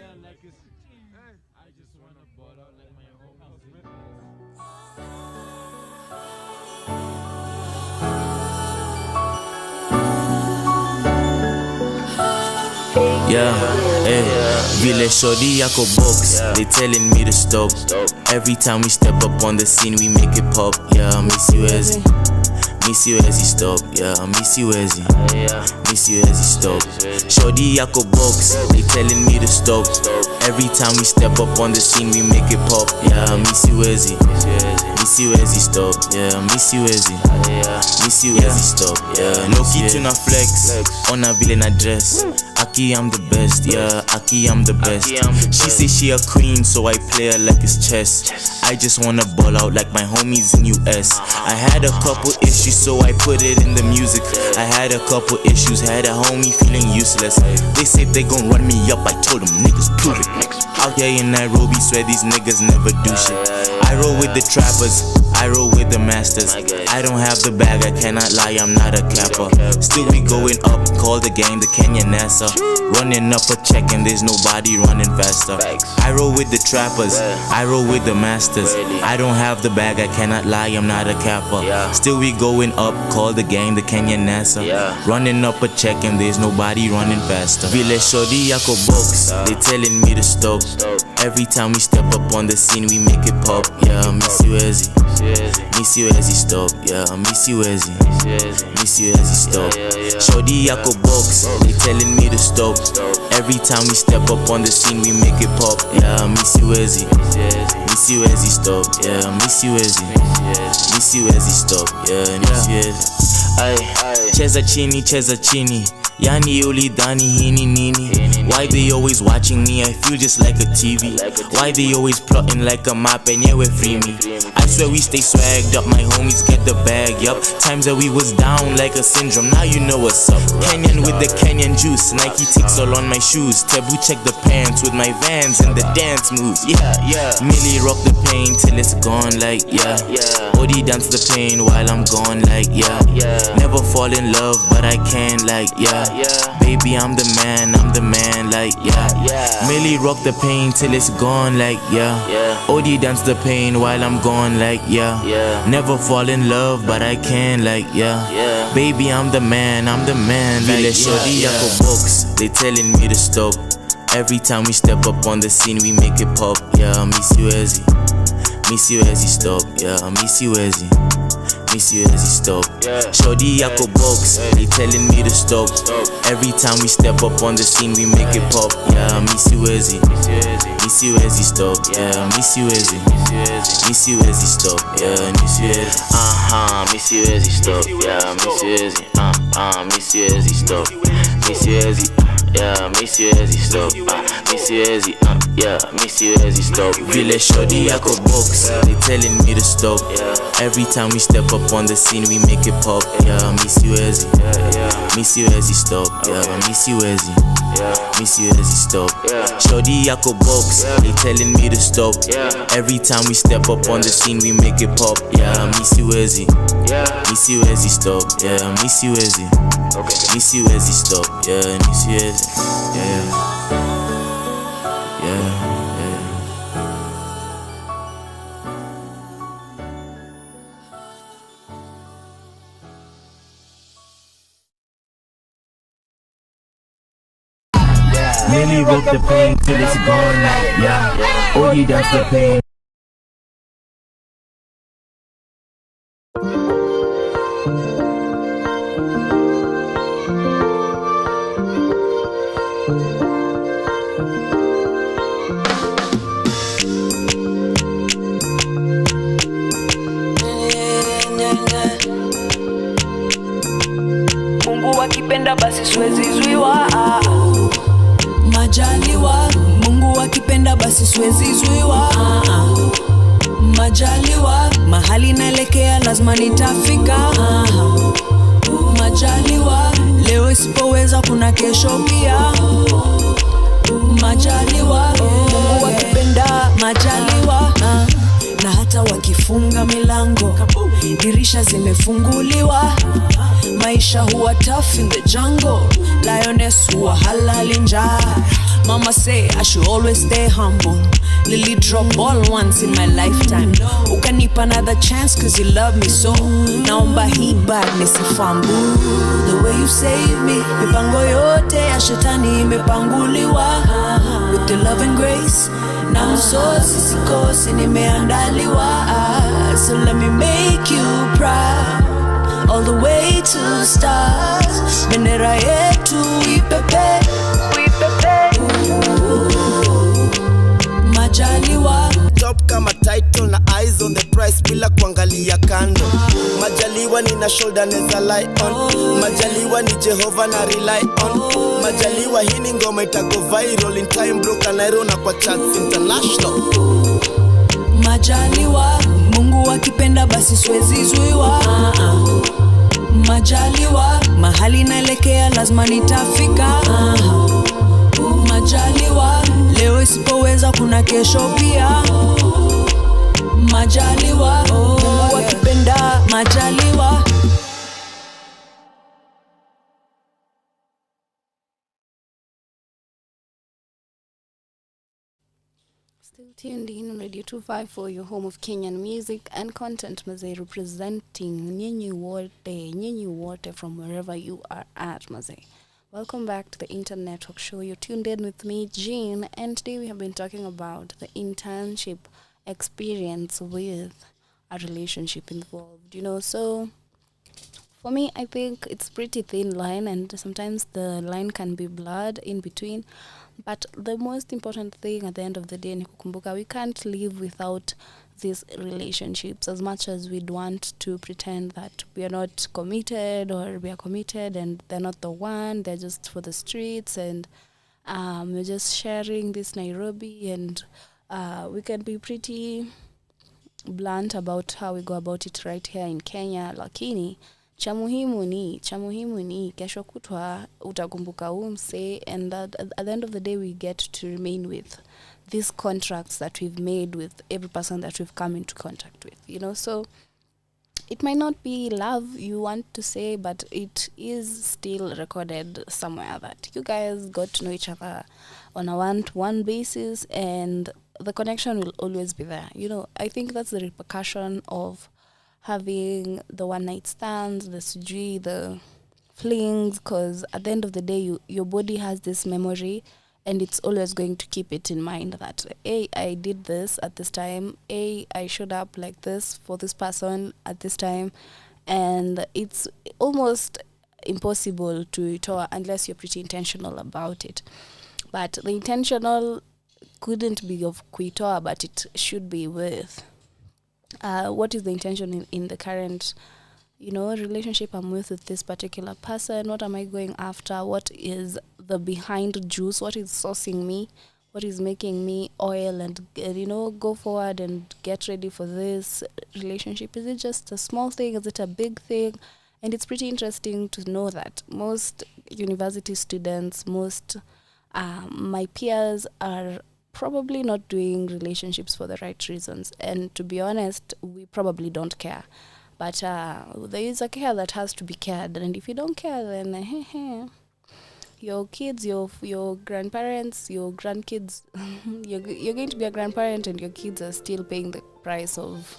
Yeah, hey, Vile Shorty Yako box, they telling me to stop. Every time we step up on the scene, we make it pop. Yeah, miss you Ezzy, stop. Yeah, miss you Ezzy, stop. Shorty Yako box, they telling me to stop. Every time we step up on the scene, we make it pop. Yeah, miss you Ezzy, stop. Yeah, miss you Ezzy, stop. Yeah, no key to na flex, on a villain address. Aki, I'm the best, yeah, Aki, I'm the best. She say she a queen, so I play her like it's chess. I just wanna ball out like my homies in US. I had a couple issues, so I put it in the music. I had a couple issues, had a homie feeling useless. They say they gon' run me up, I told them niggas prove it. Out here in Nairobi, swear these niggas never do shit. I roll with the trappers, I roll with the masters. I don't have the bag, I cannot lie, I'm not a capper. Still we going up, call the gang the Kenya NASA. Running up a check and there's nobody running faster. I roll with the trappers, I roll with the masters. I don't have the bag, I cannot lie, I'm not a capper. Still we going up, call the gang the Kenya NASA. Running up a check and there's nobody running faster. Vile Shorty Yako box, they telling me to stop. Every time we step up on the scene, we make it pop. Yeah, miss you Ezzy, stop. Yeah, miss you Ezzy, stop. Shorty Yako box, they telling me to stop. Every time we step up on the scene, we make it pop. Yeah, miss you Ezzy, stop. Yeah, miss you Ezzy, stop. Yeah, miss you Ezzy. Ay, cheza chini, yani ulidhani hini nini? Why they always watching me? I feel just like a TV. Why they always plotting like a map and yeah, we free me? I swear we stay swagged up, my homies get the bag, yup. Times that we was down like a syndrome, now you know what's up. Kenyan with the Kenyan juice, Nike ticks all on my shoes. Taboo check the pants with my Vans and the dance moves. Yeah. Millie rock the pain till it's gone like yeah. Odi dance the pain while I'm gone like yeah. Never fall in love but I can like yeah. Baby I'm the man like yeah. Millie rock the pain till it's gone like yeah. Odi dance the pain while I'm gone like yeah. Never fall in love but I can like yeah. Baby I'm the man like Shorty Yako box, they telling me to stop. Every time we step up on the scene we make it pop. Yeah, miss you Ezzy, stop. Yeah, miss you Ezzy, stop. Shorty Yako box, they telling me to stop. Every time we step up on the scene we make it pop. Yeah, miss you Ezzy, stop. Yeah, miss you Ezzy, stop. Yeah, miss you Ezzy. Miss you Ezzy, stop. Yeah, miss you Ezzy. Miss you Ezzy, stop. Miss you Ezzy. Yeah, miss you Ezzy, stop. Miss you Ezzy. Yeah, miss you Ezzy, stop. Vile Shorty Yako box, they telling me to stop. Every time we step up on the scene we make it pop. Yeah, miss you Ezzy, stop. Yeah, miss you Ezzy, stop. Shorty Yako box, they telling me to stop. Every time we step up on the scene we make it pop. Yeah, miss you Ezzy, stop. Yeah, miss you Ezzy, stop. Yeah, miss you Ezzy. Yeah. Millie rock the pain till it's gone like yeah. Odi dance the pain. akipenda basi siwezi zuiwa. Majaliwa, Mungu akipenda basi siwezi zuiwa. Majaliwa, mahali naelekea lazima nitafika. Majaliwa, leo isipoweza kuna kesho pia. Majaliwa, Mungu akipenda. Majaliwa, na hata wakifunga milango, dirisha zimefunguliwa. Maisha huwa tough in the jungle, lioness huwa halali njaa. Mama say I should always stay humble. Lily drop all once in my lifetime. Ukanipa another chance cause you love me so. Naomba hii badness ifambu. The way you save me, mipango yote ya shetani imepanguliwa. With the love and grace, na msosi sikosi nimeandaliwa. So let me make you proud, all the way to stars. Bendera yetu ipepe, ipepe. Majaliwa, top kama title na eyes on the price bila kuangalia kando. Majaliwa nina shoulder neza lie on. Majaliwa ni Jehovah na rely on. Majaliwa hii ni ngoma itago viral in time bro Kanairo na kwa charts international. Majaliwa, Mungu akipenda basi siwezi zuiwa. Majaliwa, mahali naelekea lazima nitafika. Majaliwa, leo isipoweza kuna kesho pia. Majaliwa, Mungu akipenda. Majaliwa. Still tuned in on Radio 254, your home of Kenyan music and content. Mazee, representing Nyinyi Wote from wherever you are at, Mazee. Welcome back to the Internet Talk Show. You're tuned in with me, Jean, and today we have been talking about the internship experience with a relationship involved. So for me, I think it's pretty thin line, and sometimes the line can be blurred in between. But the most important thing at the end of the day, ni kukumbuka, we can't live without these relationships. As much as we'd want to pretend that we are not committed, or we are committed and they're not the one, they're just for the streets, and we're just sharing this Nairobi, and we can be pretty blunt about how we go about it right here in Kenya. Lakini cha muhimu ni kesho kutwa utakumbuka umse, and that at the end of the day we get to remain with these contracts that we've made with every person that we've come into contact with. So it might not be love you want to say, but it is still recorded somewhere that you guys got to know each other on a one-to-one basis, and the connection will always be there. I think that's the repercussion of having the one night stands, the flings, because at the end of the day, your body has this memory, and it's always going to keep it in mind that, hey, I did this at this time, hey, I showed up like this for this person at this time, and it's almost impossible to tour unless you're pretty intentional about it. But the intentional couldn't be of kuitoa, but it should be with what is the intention in the current relationship I'm with this particular person. What am I going after? What is the behind juice? What is sourcing me? What is making me oil and go forward and get ready for this relationship? Is it just a small thing? Is it a big thing? And it's pretty interesting to know that most university students, most my peers are probably not doing relationships for the right reasons. And to be honest, we probably don't care. But there is a care that has to be cared. And if you don't care, then your kids, your grandparents, your grandkids, you're going to be a grandparent, and your kids are still paying the price of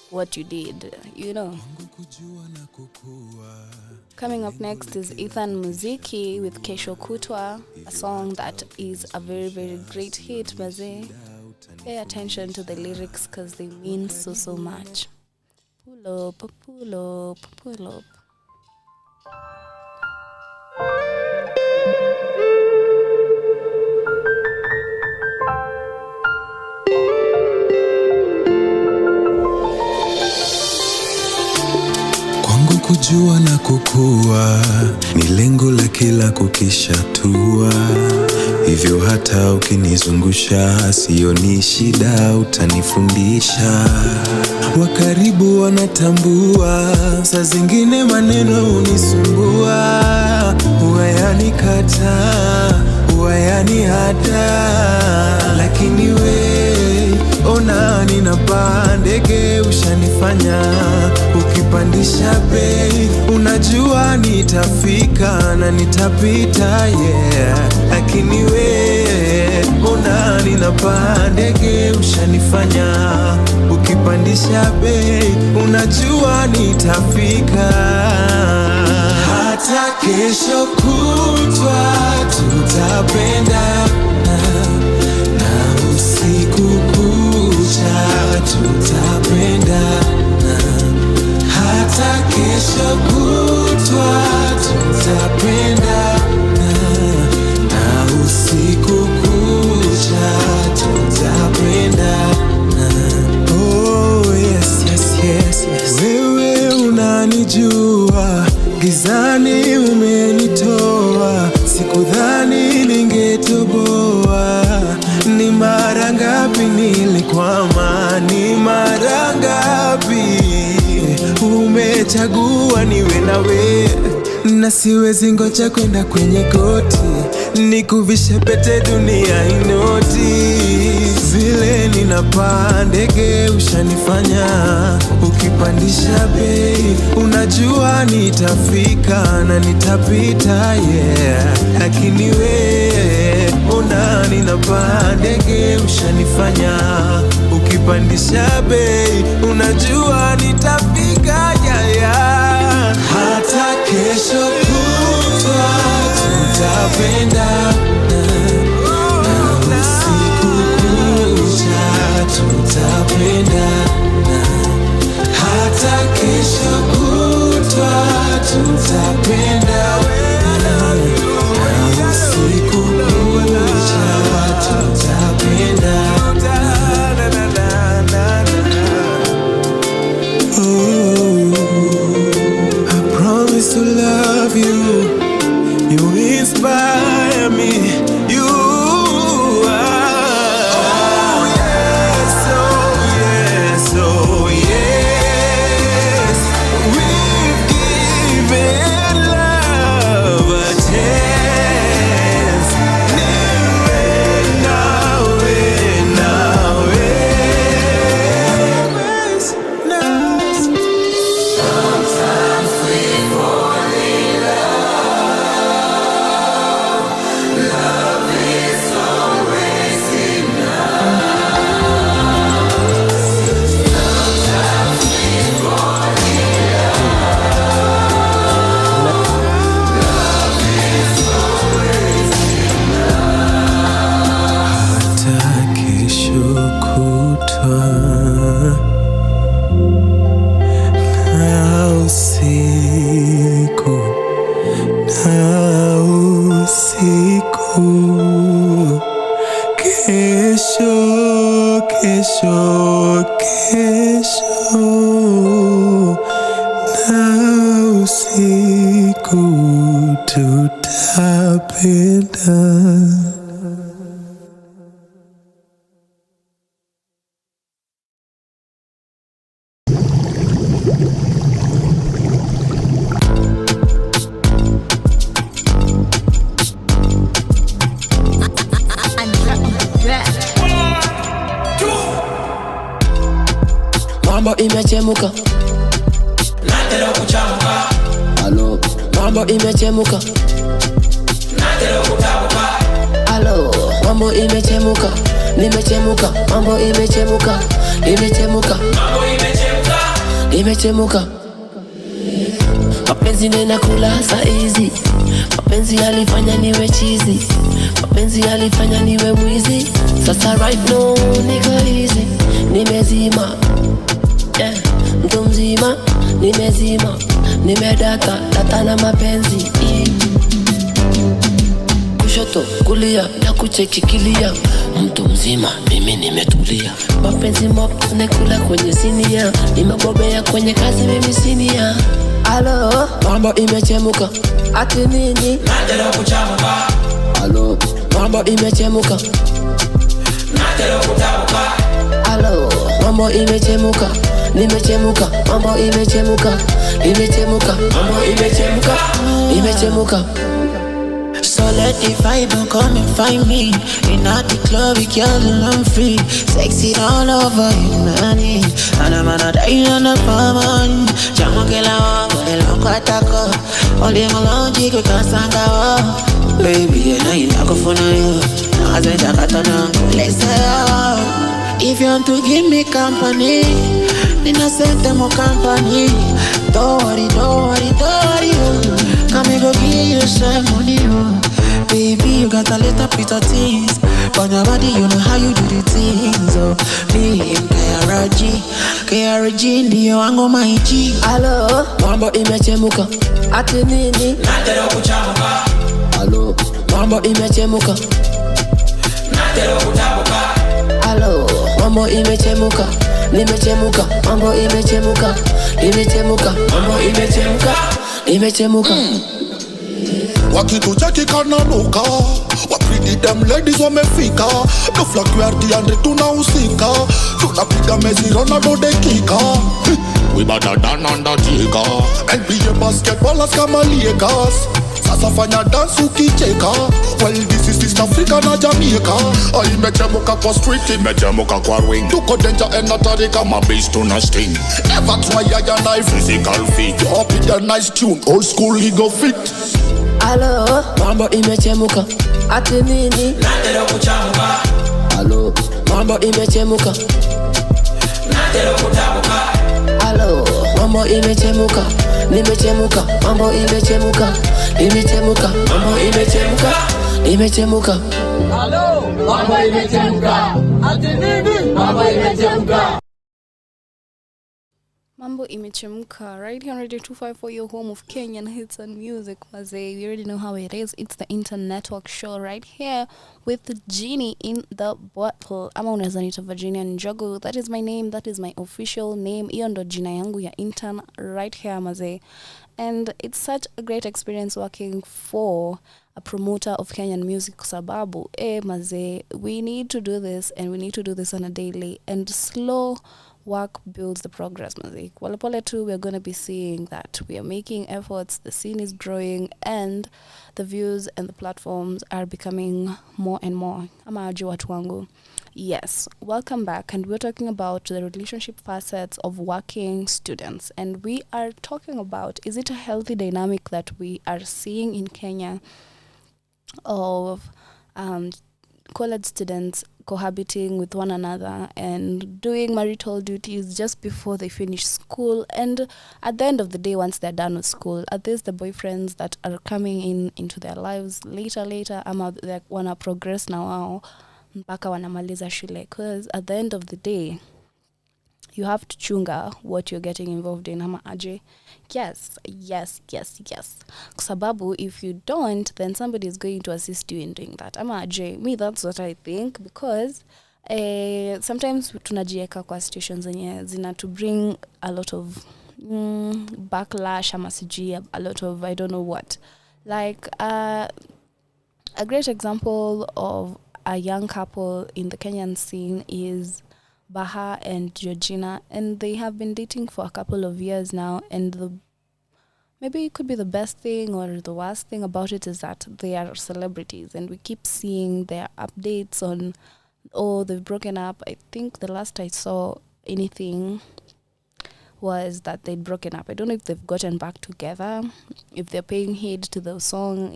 what you did, Coming up next is Ethan Muziki with Kesho Kutwa, a song that is a very, very great hit, Maze. Pay attention to the lyrics because they mean so much. Pull up, pull up, pull up. kujua na kukua ni lengo la kila kukishatua. Hivyo hata ukinizungusha sioni shida, utanifundisha. Wakaribu wanatambua, saa zingine maneno unisumbua. Wayanikata, wayanihata, lakini we ona ninapaa ndege, ushanifanya ukipandisha bei. Unajua nitafika na nitapita, yeah. Lakini we ona ninapaa ndege, ushanifanya ukipandisha bei. Unajua nitafika. Hata kesho kutwa tutapendana, na usiku kucha tutapendana. Hata kesho kutwa tutapendana, na usiku kucha tutapendana. Oh yes, yes, yes, yes. Wewe unanijua, gizani umenitoa, sikudhani ningetoboa. Ni mara ngapi nilikwama, ni mara ngapi umechagua niwe nawe, na siwezi ngoja kwenda kwenye koti nikuvishe pete dunia inoti. Vile ninapaa ndege, ushanifanya ukipandisha bei. Unajua nitafika na nitapita, yeah. Lakini we ona ninapaa ndege, ushanifanya ukipandisha bei. Unajua nitafika, yeah, yeah. Hata kesho kutwa tutapendana, na usiku kucha tutapendana. Hata kesho kutwa tutapendana, na usiku kucha tutapendana. Oh, I promise to love you. You inspire me. You are. Oh yes, oh yes, oh yes. We've given love a chance. Sometimes we fall in love. Love is always enough. Sometimes we fall in love. Love is always enough. Hata kesho kutwa na usiku, na usiku, kesho, kesho, kesho, na usiku tutapendana. Mambo imechemuka, nataka kuchamuka. Halo, mambo imechemuka, nataka kutamuka. Halo, mambo imechemuka, nimechemuka. Mambo imechemuka, imechemuka. Mambo imechemuka, imechemuka. Mapenzi nena kula saizi, mapenzi yalifanya niwe chizi, mapenzi yalifanya niwe mwizi. Sasa right now niko easy, nimezima, yeah. Mtu mzima, nimezima, nimedata, data na mapenzi, yeah. Kushoto, kulia, na kuchekikilia. Mtu mzima, mimi nimetulia. Mapenzi mop, nekula kwenye sinia. Nimebobea kwenye kazi, mimi sinia. Alo, mambo imechemuka. Ati nini? Nataka kuchamuka. Alo, mambo imechemuka. Nataka kutamuka. Alo, mambo imechemuka. Nimechemuka, mambo imechemuka. Imechemuka, mambo imechemuka. Imechemuka. So let the vibe come and find me. In the club, girl, and I'm free. Sexy all over you, nani. And I'm on a die on the palm. Jamukela wangu, elokwatako. Only malonji kukasanga. Baby, you know you like for you. Now I say jakatana, let's say if you want to give me company, then I send them more company. Don't worry, don't worry, don't worry. Come and go give you some money, oh. Baby, you got a little bit of things. On your body, you know how you do the things, oh. Me, KRG, ndiyo wangu maiji. Alo, mambo imechemuka. Ati nini? Nataka kuchamuka. Alo, mambo imechemuka. Nataka kutamuka. Alo, mambo imechemuka. Nimechemuka, mambo imechemuka. Imechemuka, mambo imechemuka. Imechemuka. Wakitucheki kananuka, wapidi them ladies wamefika. No flag QRT and tunahusika. Tunapiga Messi Ronaldo dakika. We better than Undertaker. NBA basketballers kama Lakers. Sasa fanya dance ukicheka. Well, this is East Africa na Jamaica. Imechemuka kwa street, imechemuka kwa ring. Tuko danger and natari kama bass tuna sting. Never try ya na physical fit. Up with a nice tune, old school ego fit. Alo, mambo imechemuka. Ati nini? Nataka kuchamuka. Alo, mambo imechemuka. Nataka kutamuka. Alo, mambo imechemuka. Nimechemuka, mambo imechemuka. Imechemuka, mambo imechemuka. Imechemuka. Alo, mambo imechemuka. Ati nini? Mambo imechemuka. Mambo imechemka, right here on Radio 254, your home of Kenyan hits and music. Mazee, we already know how it is. It's the Intern Network show right here with the Genie in the bottle. Ama unaweza nita Virginia Njogu. That is my name. That is my official name. Hiyo ndo jina yangu ya intern right here, mazee. And it's such a great experience working for a promoter of Kenyan music sababu. Mazee, we need to do this and we need to do this on a daily and slow work builds the progress, mazik. Walepole too, we're going to be seeing that we are making efforts, the scene is growing, and the views and the platforms are becoming more and more. Ama aje watu wangu. Yes, welcome back, and we're talking about the relationship facets of working students, and we are talking about, is it a healthy dynamic that we are seeing in Kenya of college students cohabiting with one another and doing marital duties just before they finish school, and at the end of the day, once they're done with school, are these the boyfriends that are coming into their lives later, ama they wanna progress now mpaka wanamaliza shule? Because at the end of the day, you have to chunga what you're getting involved in, ama aje? Yes. Kusababu, if you don't, then somebody is going to assist you in doing that. Ama aje? Me, that's what I think, because sometimes tunajieka kwa situations zenye zina to bring a lot of backlash, ama sijui, a lot of I don't know what. Like a great example of a young couple in the Kenyan scene is Baha and Georgina, and they have been dating for a couple of years now, and maybe it could be the best thing or the worst thing about it is that they are celebrities, and we keep seeing their updates on, they've broken up. I think the last I saw anything was that they'd broken up. I don't know if they've gotten back together, if they're paying heed to the song,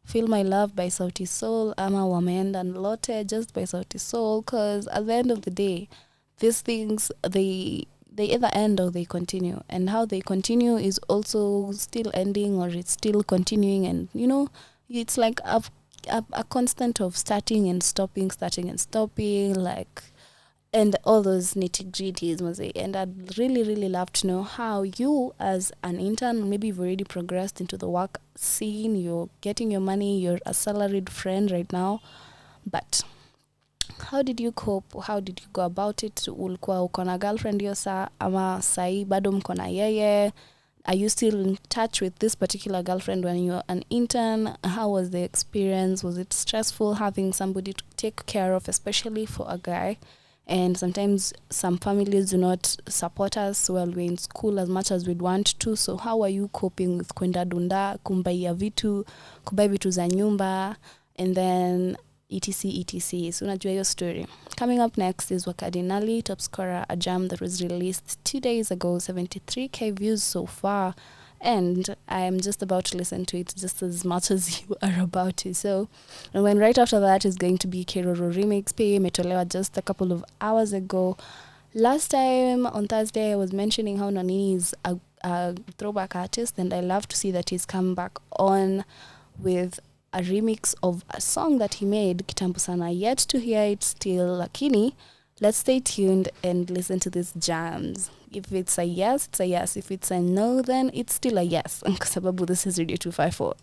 Feel My Love by Sauti Sol, ama wameenda lote just by Sauti Sol, because at the end of the day, these things, they either end or they continue, and how they continue is also still ending or it's still continuing, and it's like a constant of starting and stopping, like, and all those nitty-gritties, and I'd really, really love to know how you, as an intern, maybe you've already progressed into the work scene, you're getting your money, you're a salaried friend right now, but how did you cope? How did you go about it? Ulikuwa uko na girlfriend hiyo saa, ama sai bado mko na yeye? Are you still in touch with this particular girlfriend when you're an intern? How was the experience? Was it stressful having somebody to take care of, especially for a guy? And sometimes some families do not support us while we're in school as much as we'd want to. So how are you coping with kwenda dunda, kubai vitu za nyumba, and then etc. So unajua your story. Coming up next is Wakadinali, Top Scorer, a jam that was released 2 days ago, 73k views so far, and I am just about to listen to it just as much as you are about to. So, and when right after that is going to be Keroro Remix, pia imetolewa just a couple of hours ago. Last time on Thursday I was mentioning how Nonini is a throwback artist, and I love to see that he's come back on with a remix of a song that he made kitambo sana. Yet to hear it still, lakini let's stay tuned and listen to these jams. If it's a yes, it's a yes. If it's a no, then it's still a yes. Sababu, this is Radio 254.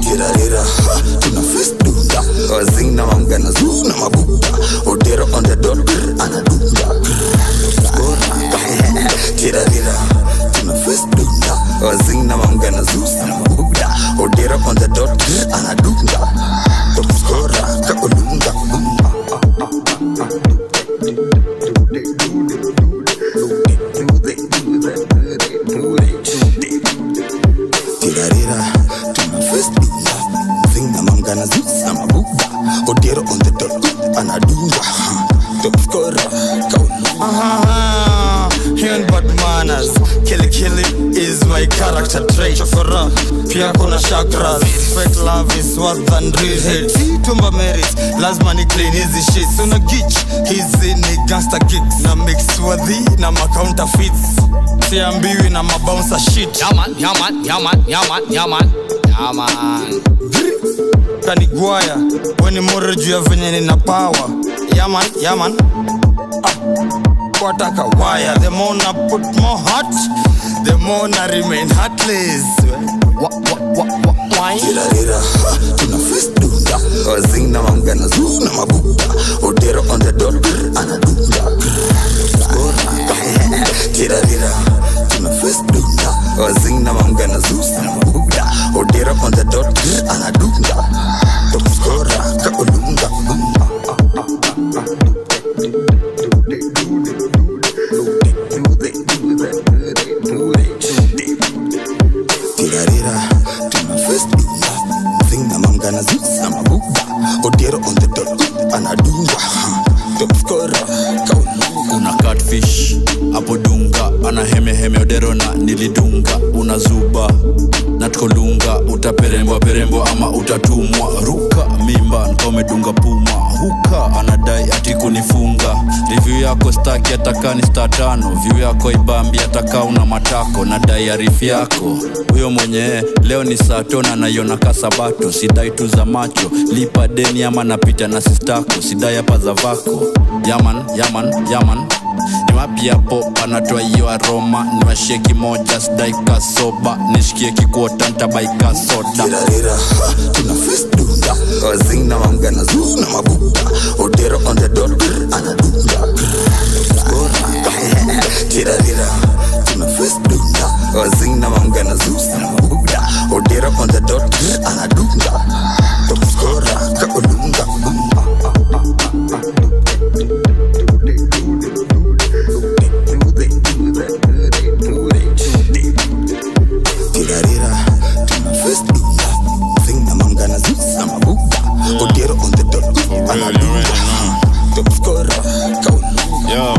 Tirarira, tuna fist dunda. Wazing na mamgana zoo na mabuta. Odero on the dot, anadunda. Tirarira, tuna fist dunda. Wazing na mamgana zoo na mabuta. Odero on the dot, anadunda. Top scorer, kaolunga. Tirarira, tuna fist dunda. Zing na mamgana zoo na mabuta. Odero on the dot, anadunda. Top scorer, kaolunga. Here in bad manners, Killy is my character trait. Chokora, pia kuna chakras. Fake love is worse than real hate. Tumba merits, lazima ni clean hizi shits. Una gitch, hizi ni gangster kicks. Na mix worthy, na ma counterfeits. Siambiwi na ma bouncer shit. Yaman Kanigwaya, weni more juu ya venye nina power. Yaman Wataka wire, the more I put more heart, the more I remain heartless. Why? Tirarira, tuna fist dunda. Wazing na mamgana zoo na mabuta. Odero on the dot, anadunda. Tirarira, tuna fist dunda. Wazing na mamgana zoo na mabuta. Odero on the dot, anadunda. Top scorer, kaolunga. Tirarira, tuna fist dunda. Zing na mamgana zoo na mabuta. Odero on the dot, anadunda. Top scorer, kaolunga. Una catfish hapo dunga, ana heme odero na nilidunga. Una zuba na tukolunga, utaperembo ama utatumwa. Ruka mimba nkome dunga puma. Huka anadai ati kunifunga. Review yako staki ataka ni star 5. View yako ibambi ataka una matako. Nadai arifi yako huyo mwenye leo ni saa 5 na naiona kasabato. Sidai tu za macho, lipa deni ama napita na sistako. Sidai hapa za vako. Yaman ni wapi hapo anatoa hiyo aroma. Ni washeki moja sidai kasoba. Nishikie kikuota ntabaika soda. Tirarira, tuna fist dunda. Wazing na mamgana zoo na mabuta. Odero on the dot, anadunda. Tirarira, tuna fist dunda. Wazing na mamgana zoo na mabuta. Odero on the dot, anadunda. Top scorer, kaolunga. Tirarira, tuna fist dunda. Zing na mamgana zoo na mabuta. Odero on the dot, anadunda. Top scorer, kaolunga. Yo,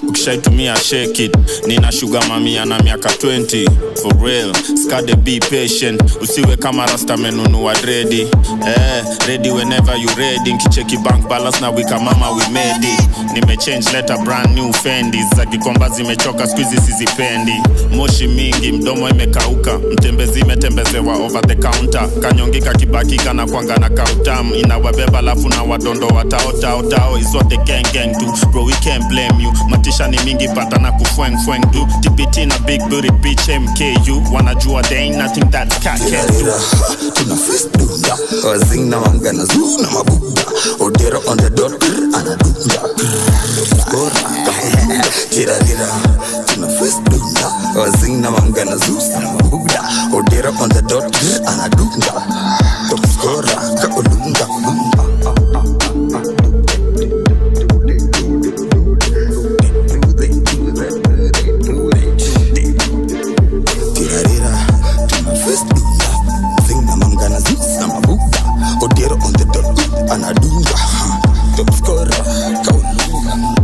ukishaitumia shake it. Nina sugar mamia na miaka 20. For real, skade be patient. Usiwe kama rasta menunua ready. Ready whenever you ready. Nkicheki bank balance na wika mama we made it. Nime change letter brand new Fendi. Za kikomba zimechoka squeezy sizipendi. Moshi mingi mdomo imekauka. Mtembezi imetembezewa over the counter. Kanyongika kibakika na kwanga na kautam. Inawabeba lafu na wadondo watao. Is what the gang do. Bro we can't blame you. Matisha pressure ni mingi but ana kufweng du TPT na big booty bitch MKU wanajua they ain't nothing that cat can do. Tuna fist dunda wazing na mangana zoo na mabuda Odero on the dot anadunda skora tira tuna fist dunda wazing na mangana zoo na mabuda Odero on the dot anadunda skora kaolunga anadunga top scorer kaulunga.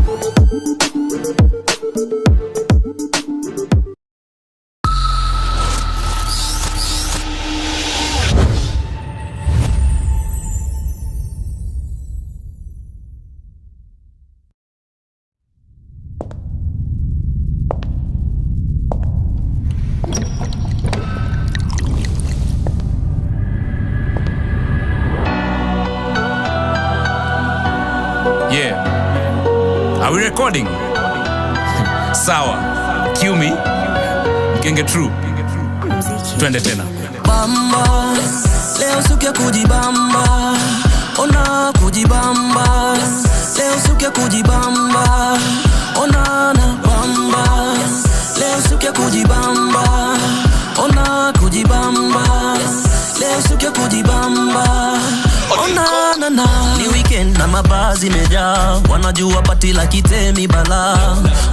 Are we recording? Sawa. Cue me. Mkenge true. Twende tena. Bamba, leo siku ya kujibamba. Ona kujibamba. Leo siku ya kujibamba. Ona na bamba. Leo siku ya kujibamba. Ona kujibamba. Leo siku ya kujibamba. Ona na na. Ni weekend na mabazi meja. Wanajua pati la kitemi bala.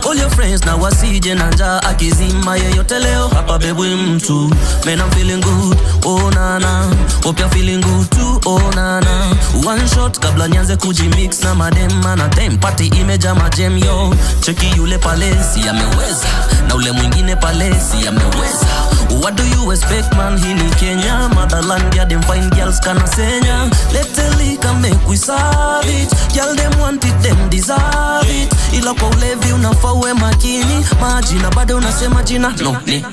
All your friends na wasije na njaa. Akizima yeyote leo hapa bebwe mtu. Man I'm feeling good, oh na na. Hope you're feeling good too, oh na na. One shot kabla nianze kujimix na madema na time party imeja majem yo. Cheki yule palesi ameweza na ule mwingine palesi ameweza. What do you expect man, hii ni Kenya. Motherland ya them fine girls kana senya. Let's come make we serve it. Girl them want it, them deserve it. Ila kwa ulevi unafaa uwe makini. Majina bado unasema jina. No, ni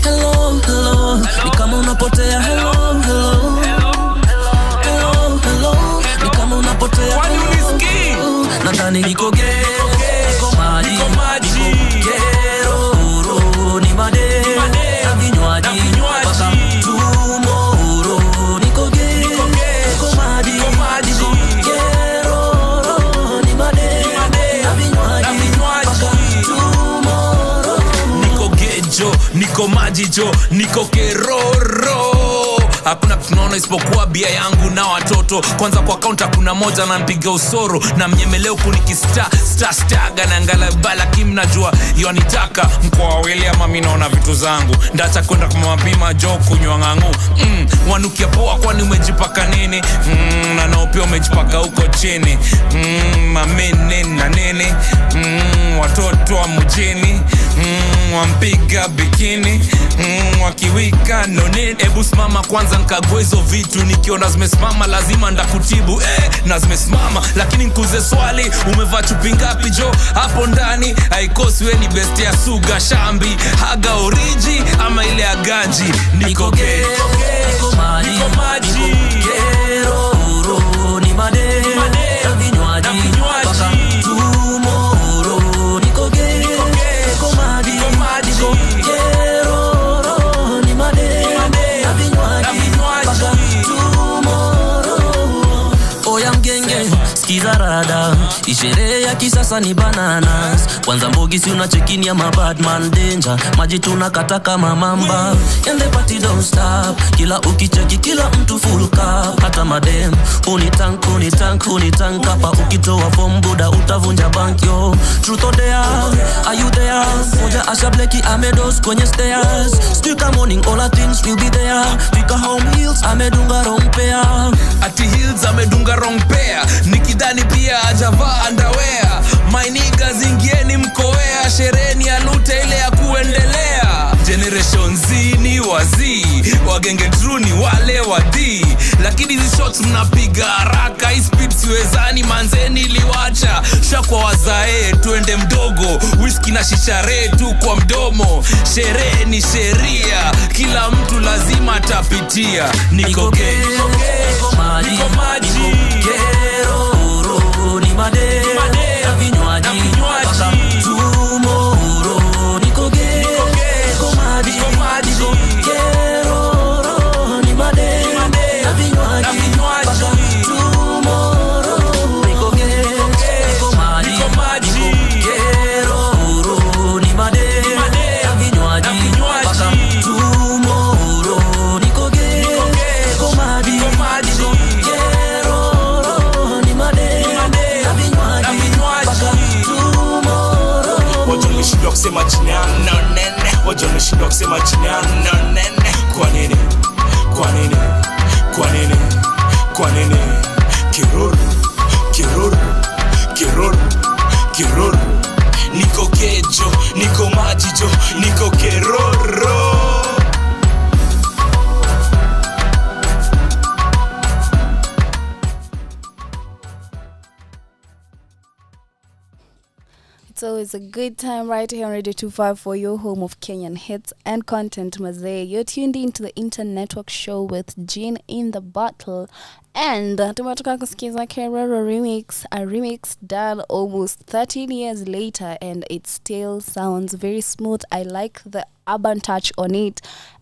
hello, hello. Ni kama unapotea. Hello, hello. Hello, hello. Ni kama unapotea. Kwani unisikii? Nadhani niko gero. Niko maji. Niko gero. Uro ni made. Na vinywaji. Paka tomorrow. Niko gero. Niko maji. Niko gero. Ni made. Na vinywaji. Paka tomorrow. Niko gejo, niko majijo, niko keroro. Hakuna tunaona isipokuwa bia yangu na watoto. Kwanza kwa kaunta kuna moja na npiga usoro. Na mnyemeleo kunikista staga na ngalabala kim najua yonitaka. Mkoa wawili ama mimi naona vitu zangu. Ndacha kwenda kwa mapima jo kunywa ngangu. Wanukia poa kwani umejipaka nini? Na nao pia umejipaka huko chini. Mamene na nene. Watoto wa mjini. Wampiga bikini. Wakiwika nonene. Ebu simama kwanza nkagwe hizo vitu. Nikiona zimesimama lazima ndakutibu. Na zimesimama lakini nkuze swali. Umevaa chupi ngapi jo hapo ndani? Haikosi we ni best ya suga shambi. Haga oriji ama ile ya ganji. Niko gay, niko maji. Niko gero, uro ni made. Na vinywaji. Paka tomorrow. Niko gay, niko maji. Niko gero, uro ni made. Na vinywaji. Paka tomorrow. Oya mgenge, skiza rada. Ishere ya kisasa ni bananas. Kwanza mbogi si unachekini ya mabadman danger. Maji tunakata kama mamba. And the party don't stop. Kila ukicheki kila mtu full cup. Hata madem unitank hapa. Ukitoa form buda utavunja bank yo. Truth or dare, are you there? Moja Asha Blackie amedos kwenye stairs. Still morning all our things will be there. Pika home heels amedunga wrong pair. Ati heels amedunga wrong pair. Nikidani pia ajavaa underwear. My niggas ingieni mkoea. Shereni ya lute ile ya kuendelea. Generation Z ni wazi. Wagenge true ni wale wadi. Lakini hizi shots mnapiga haraka. Hii speed siwezani manzeni liwacha. Shakwa wazae tuende mdogo. Whisky na shishare tu kwa mdomo. Sherehe ni sheria. Kila mtu lazima atapitia. Niko gay, niko maji. Niko gero, uro ni made. Na vinywaji. Paka kusema jina yangu na nene. Watu wameshindwa kusema jina yangu na nene. Kwa nini? Kwa nini? Kwa nini? Kwa nini? Kiruru, kiruru, kiruru, kiruru. Niko kejo, niko majijo, niko keroro. It's always a good time right here on Radio 25 for your home of Kenyan hits and content, Mazee. You're tuned into the Intern Network show with Jean in the Bottle. And tumetoka kusikiza Keroro remix, a remix done almost 13 years later, and it still sounds very smooth. I like the urban touch on it.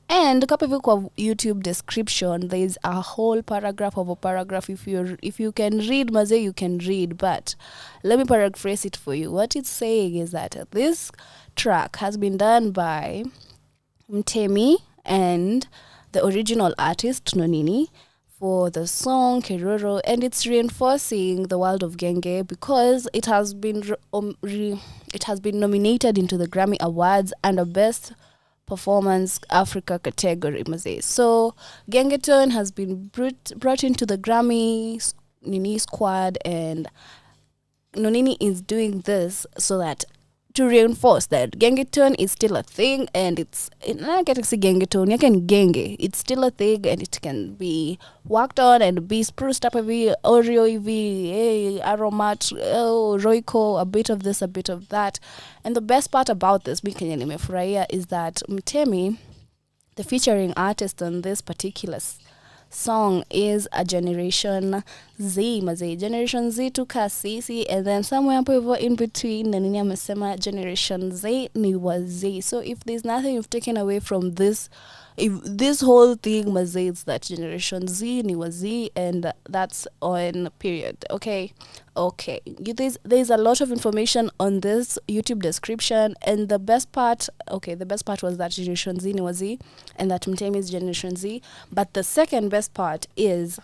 And kapa hivi kwa YouTube description, there's a whole paragraph of a paragraph. If you can read, Mazee, you can read. But let me paraphrase it for you. What it's saying is that this track has been done by Mtemi and the original artist, Nonini, for the song Keroro, and it's reinforcing the world of Genge because it has been nominated into the Grammy Awards and a Best Performance Africa category, Mazee. So Gengeton has been brought into the Grammy Nini squad, and Nonini is doing this so that to reinforce that Gengeton is still a thing, and it's not getting to see Gengeton, you can Genge. It's still a thing, and it can be worked on and be spruced up a bit, Oreo EV, Aromat, Royco, a bit of this, a bit of that. And the best part about this, Kenya nimefurahia, is that Mtemi, the featuring artist on this particular song, is a Generation Z, Mazee. Generation Z to Kasisi, and then somewhere in between, Nani amesema Generation Z ni wazee. So if there's nothing you've taken away from this, if this whole thing, Mazee, it's that Generation Z ni wazee, and that's on period. Okay. There's a lot of information on this YouTube description, and the best part was that Generation Z ni wazee, and that Mtemi is Generation Z. But the second best part is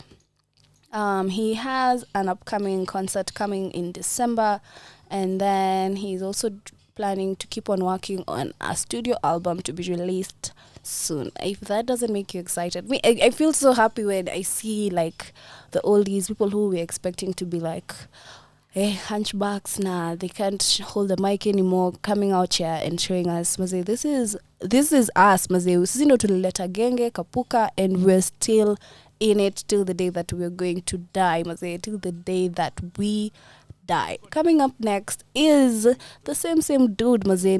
he has an upcoming concert coming in December, and then he's also planning to keep on working on a studio album to be released soon. If that doesn't make you excited, I feel so happy when I see like the oldies, people who we're expecting to be like hunchbacks, they can't hold the mic anymore, coming out here and showing us, Mazee, this is us, Mazee. Sisi ndo tulileta Genge Kapuka, and we're still in it till the day that we're going to die, Mazee, till the day that we die. Coming up next is the same dude, Mazee,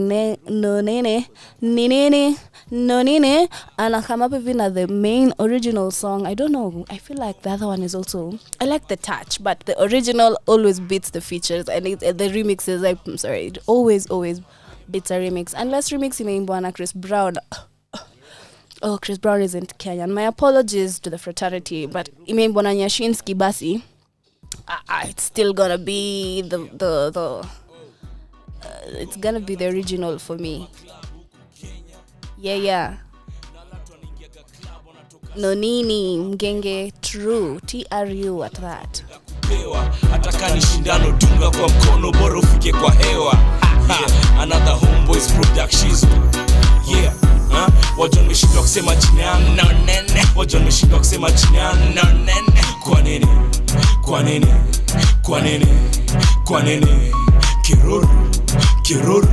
Nonini, and I come up with the main original song. I don't know, I feel like the other one is also, I like the touch, but the original always beats the features, and the remixes, I'm sorry, it always beats a remix, unless remix imeimbwa na Chris Brown. Oh, Chris Brown isn't Kenyan. My apologies to the fraternity, but imeimbwa na Nyashinsky basi. It's still gonna be it's gonna be the original for me. Yeah. Nonini, Mgenge, true, TRU at that. Ataka ni shindano, dunga kwa mkono, bora ufike kwa hewa. Another Homeboys Productions. Yeah. Watu wameshindwa kusema jina yangu na nene. Watu wameshindwa kusema jina yangu na nene. Kwa nini? Kwa nini? Kwa nini? Kwa nini? Kiroro, kiroro,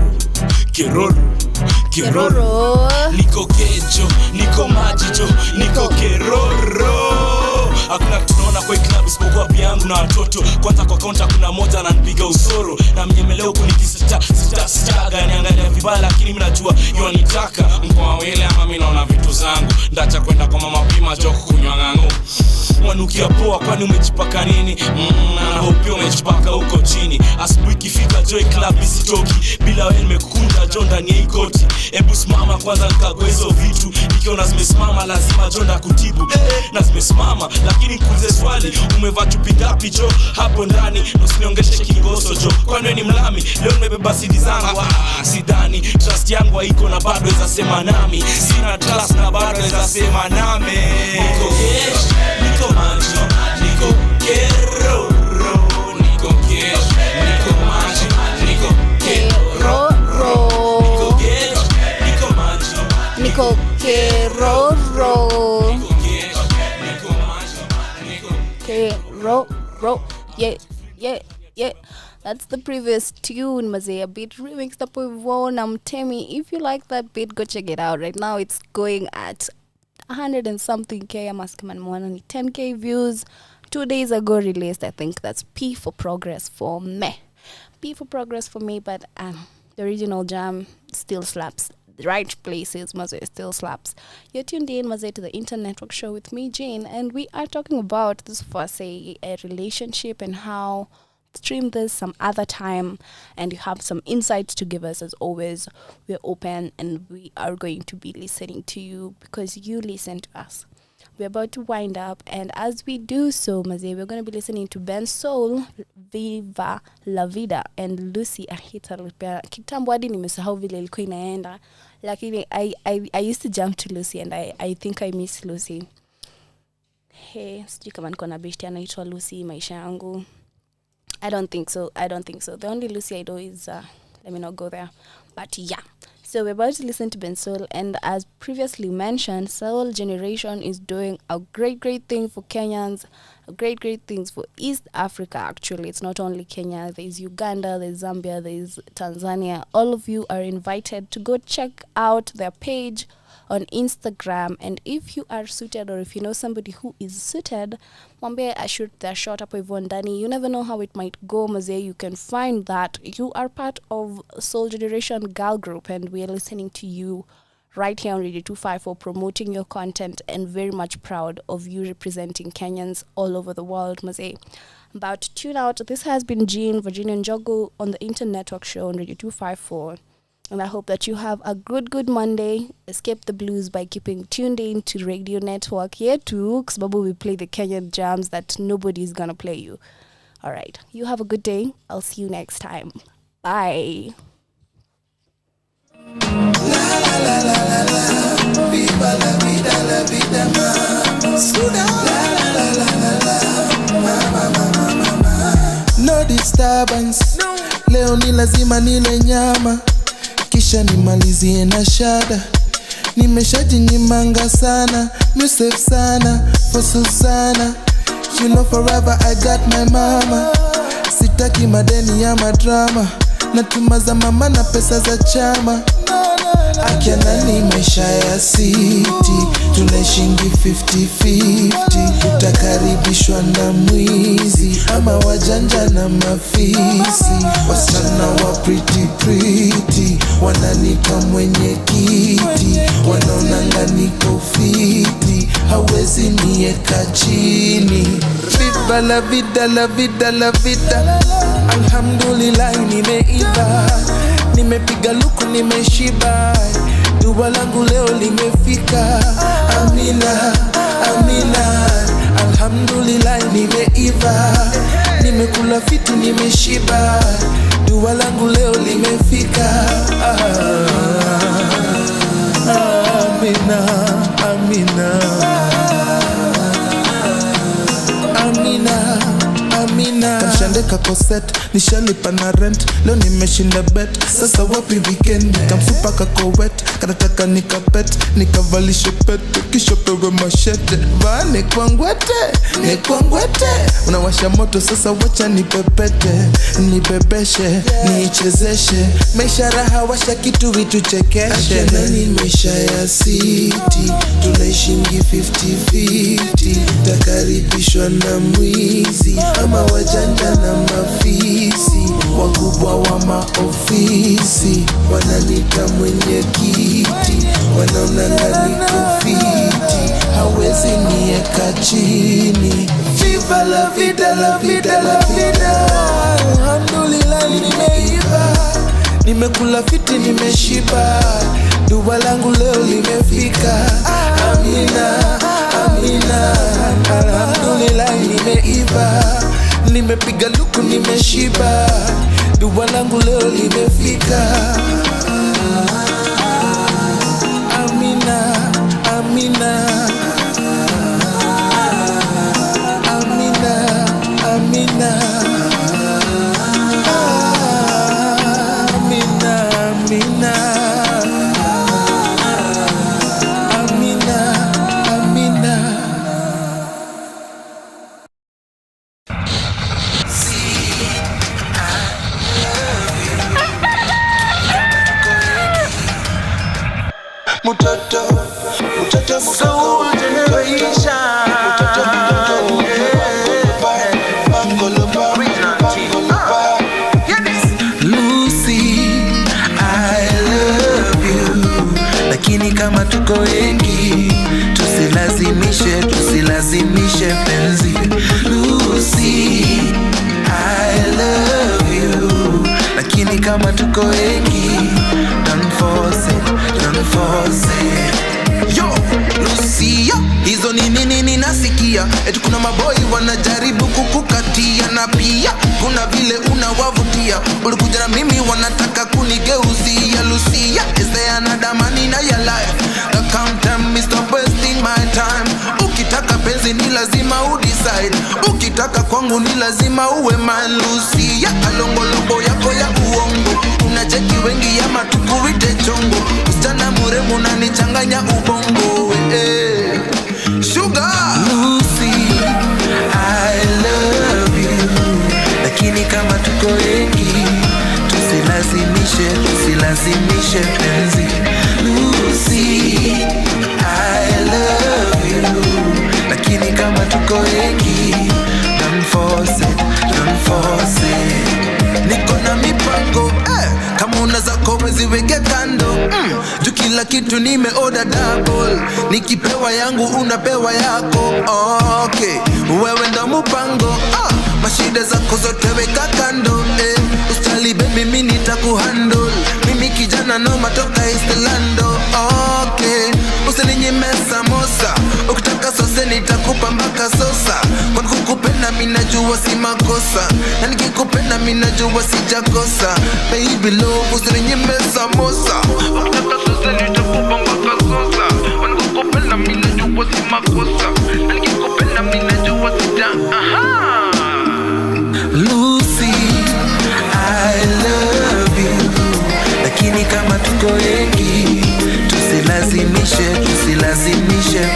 kiroro, kiroro. Niko kejo, niko majijo, niko keroro. Hakuna tunaona kwa club isipokuwa biangu na watoto. Kwanza kwa kaunta kuna moja ananipiga usoro, na mnyemeleo kunikisita niangalia vibaya, lakini mimi najua yonitaka mkoa wele, ama mimi naona vitu zangu. Ndacha kwenda kwa mama pima joko kunywa ngango. Wanukia poa, kwani umejipaka nini? Na hope umejipaka huko chini. Asubuhi kifika Joy Club isitoki, bila wewe nimekukunda jo ndani ya ikoti. Hebu simama kwanza nikagoe hizo vitu, nikiona zimesimama lazima jo ndakutibu. Na zimesimama, lakini nikuulize swali, umevaa chupi ngapi jo hapo ndani? Usiniongeshe kingoso jo, kwani wewe ni mlami? Leo nimebeba CD zangu, sidani trust yangu haiko na bado weza sema nami. Sina trust na bado weza sema nami. Niko cash, niko manjo, niko keroro, niko cash, niko manjo, niko keroro. Nico Keroro. Keroro. Yeah. That's the previous tune, Mazee. A bit remixed up with Wonam Temi. If you like that beat, go check it out. Right now, it's going at 100 and something K. I'm asking only 10K views. 2 days ago released. I think that's P for progress for me. P for progress for me, but the original jam still slaps. The right places, Mazee still slaps. You're tuned in, Mazee, to the Internet Network Show with me, Jane, and we are talking about this for, say, a relationship and how stream this some other time, and you have some insights to give us. As always, we're open and we are going to be listening to you because you listen to us. We're about to wind up, and as we do so, Mazee, we're going to be listening to Bensoul, Viva La Vida, and Lucy Ahita. Kitambo hadi nimesahau vile ilikuwa inaenda, lakini I used to jump to Lucy, and I think I miss Lucy. Hey, sijui kama niko na beshte anaitwa Lucy maisha yangu. I don't think so. The only Lucy I know is, let me not go there. But yeah. So we're about to listen to Bensoul, and as previously mentioned, Soul Generation is doing a great thing for Kenyans, great things for East Africa. Actually, it's not only Kenya. There's Uganda, there's Zambia, there's Tanzania. All of you are invited to go check out their page on Instagram, and if you are suited, or if you know somebody who is suited, mwambie shoot their shot up with Dani. You never know how it might go, Mazee. You can find that you are part of Soul Generation Girl Group, and we are listening to you right here on Radio 254, promoting your content, and very much proud of you representing Kenyans all over the world, Mazee. About to tune out. This has been Jean, Virginia Njogu on the Internet Network Show on Radio 254. And I hope that you have a good Monday. Escape the blues by keeping tuned in to Radio Network here too, because Babu will play the Kenyan jams that nobody's gonna play you. All right. You have a good day. I'll see you next time. Bye. No disturbance. Leo ni lazima nile nyama. Kisha nimalizie na shada. Nimeshajinyimanga sana, Musef sana, for Susana. You know forever I got my mama. Sitaki madeni ya madrama. Natuma za mama na pesa za chama. Akiana ni maisha ya city, tunaishingi 50-50. Utakaribishwa na mwizi ama wajanja na mafisi. Wasichana wa pretty wananipa mwenye kiti, wanaonanga niko fiti, hawezi nieka chini. Viva la vida, la vida, la vida. Alhamdulillah nimeiva, nimepiga luku nimeshiba, dua langu leo limefika. Amina, amina. Alhamdulillah nimeiva, nimekula fiti nimeshiba, dua langu leo limefika. Amina, amina. Amina, amina. Kamshandeka koset, nishalipa na rent. Leo nimeshinda bet, sasa wapi weekend? Kamfupa kakowet, kanataka nikapet, nikavalishe pete, kisha pewe mashete. Vaa nekwangwete, unawasha moto sasa wacha nipepete, nipepeshe, niichezeshe. Maisha raha washa kitu vitu chekeshe. Akiana ni maisha ya city, tunaishingi 50-50. Takaribishwa na mwizi ama wajanja na mafisi. Wakubwa wa maofisi wananita mwenye kiti, wanaonanga niko fiti, hawezi nieka chini. Viva la vida, la vida, la vida. Alhamdulillah nimeiva, nimekula fiti nimeshiba, dua langu leo limefika. Amina, amina. Alhamdulillah nimeiva, nimepiga luku nimeshiba, dua langu leo limefika. Amina, amina. Amina, amina. Amina, amina. kama tuko wengi, tusilazimishe penzi. Lucy, I love you, lakini kama tuko wengi, don't force it. Yo, Lucy, yo, hizo ni nini nasikia? Eti kuna maboy wanajaribu kukukatia, na pia kuna vile unawavutia. Ulikuja na mimi wanataka kunigeuzia. Lucy, is there another man in your life? Can't tell me stop wasting my time. Ukitaka penzi ni lazima udecide, ukitaka kwangu ni lazima uwe man. Lucy, alongolongo yako ya uongo, unacheki wengi ya matukuite chongo. Msichana muremu unanichanganya ubongo, Sugar Lucy, I love you, lakini kama tuko wengi, tusilazimishe penzi. Lucy, I love you, lakini kama tuko wengi, don't force it. Niko na mipango, kama unazako wezi weke kando, juu kila kitu nimeorder double. Nikipewa yangu unapewa yako, okay. Wewe ndo mupango, mashida zako zote weka kando, Ustali baby mimi nitakuhandle. Mimi kijana no matoka Estelando, okay. Usininyime samosa, ukitaka sose nitakupa mpaka sosa. Kwa kukupenda mimi najua si makosa, na nikikupenda mimi najua sijakosa. Baby love, usininyime samosa, ukitaka sose nitakupa mpaka sosa. Kwa kukupenda mimi najua si makosa, na nikikupenda mimi najua Lucy, I love you, lakini kama tuko wengi, tusilazimishe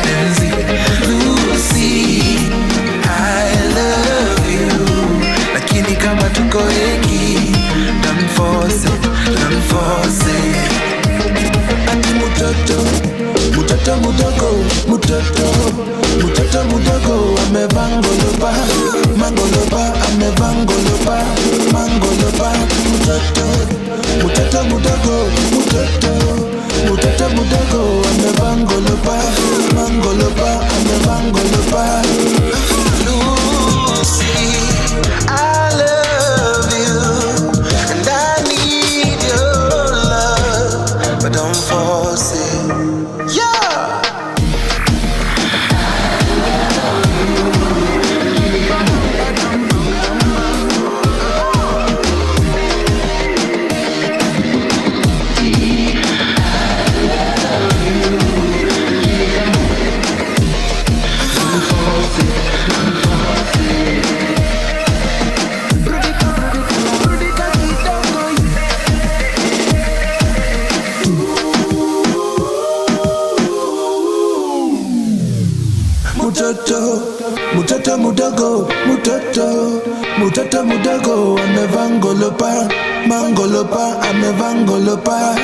penzi. Lucy, I love you, lakini kama tuko wengi, don't force it. Ati mtoto mudogo amevangolopa, amevangolopa. Mtoto mudogo amevangolopa, amevangolopa. Lucy, I love you, and I need your love, but don't force it. Mtoto mudogo amevangolopa, amevangolopa.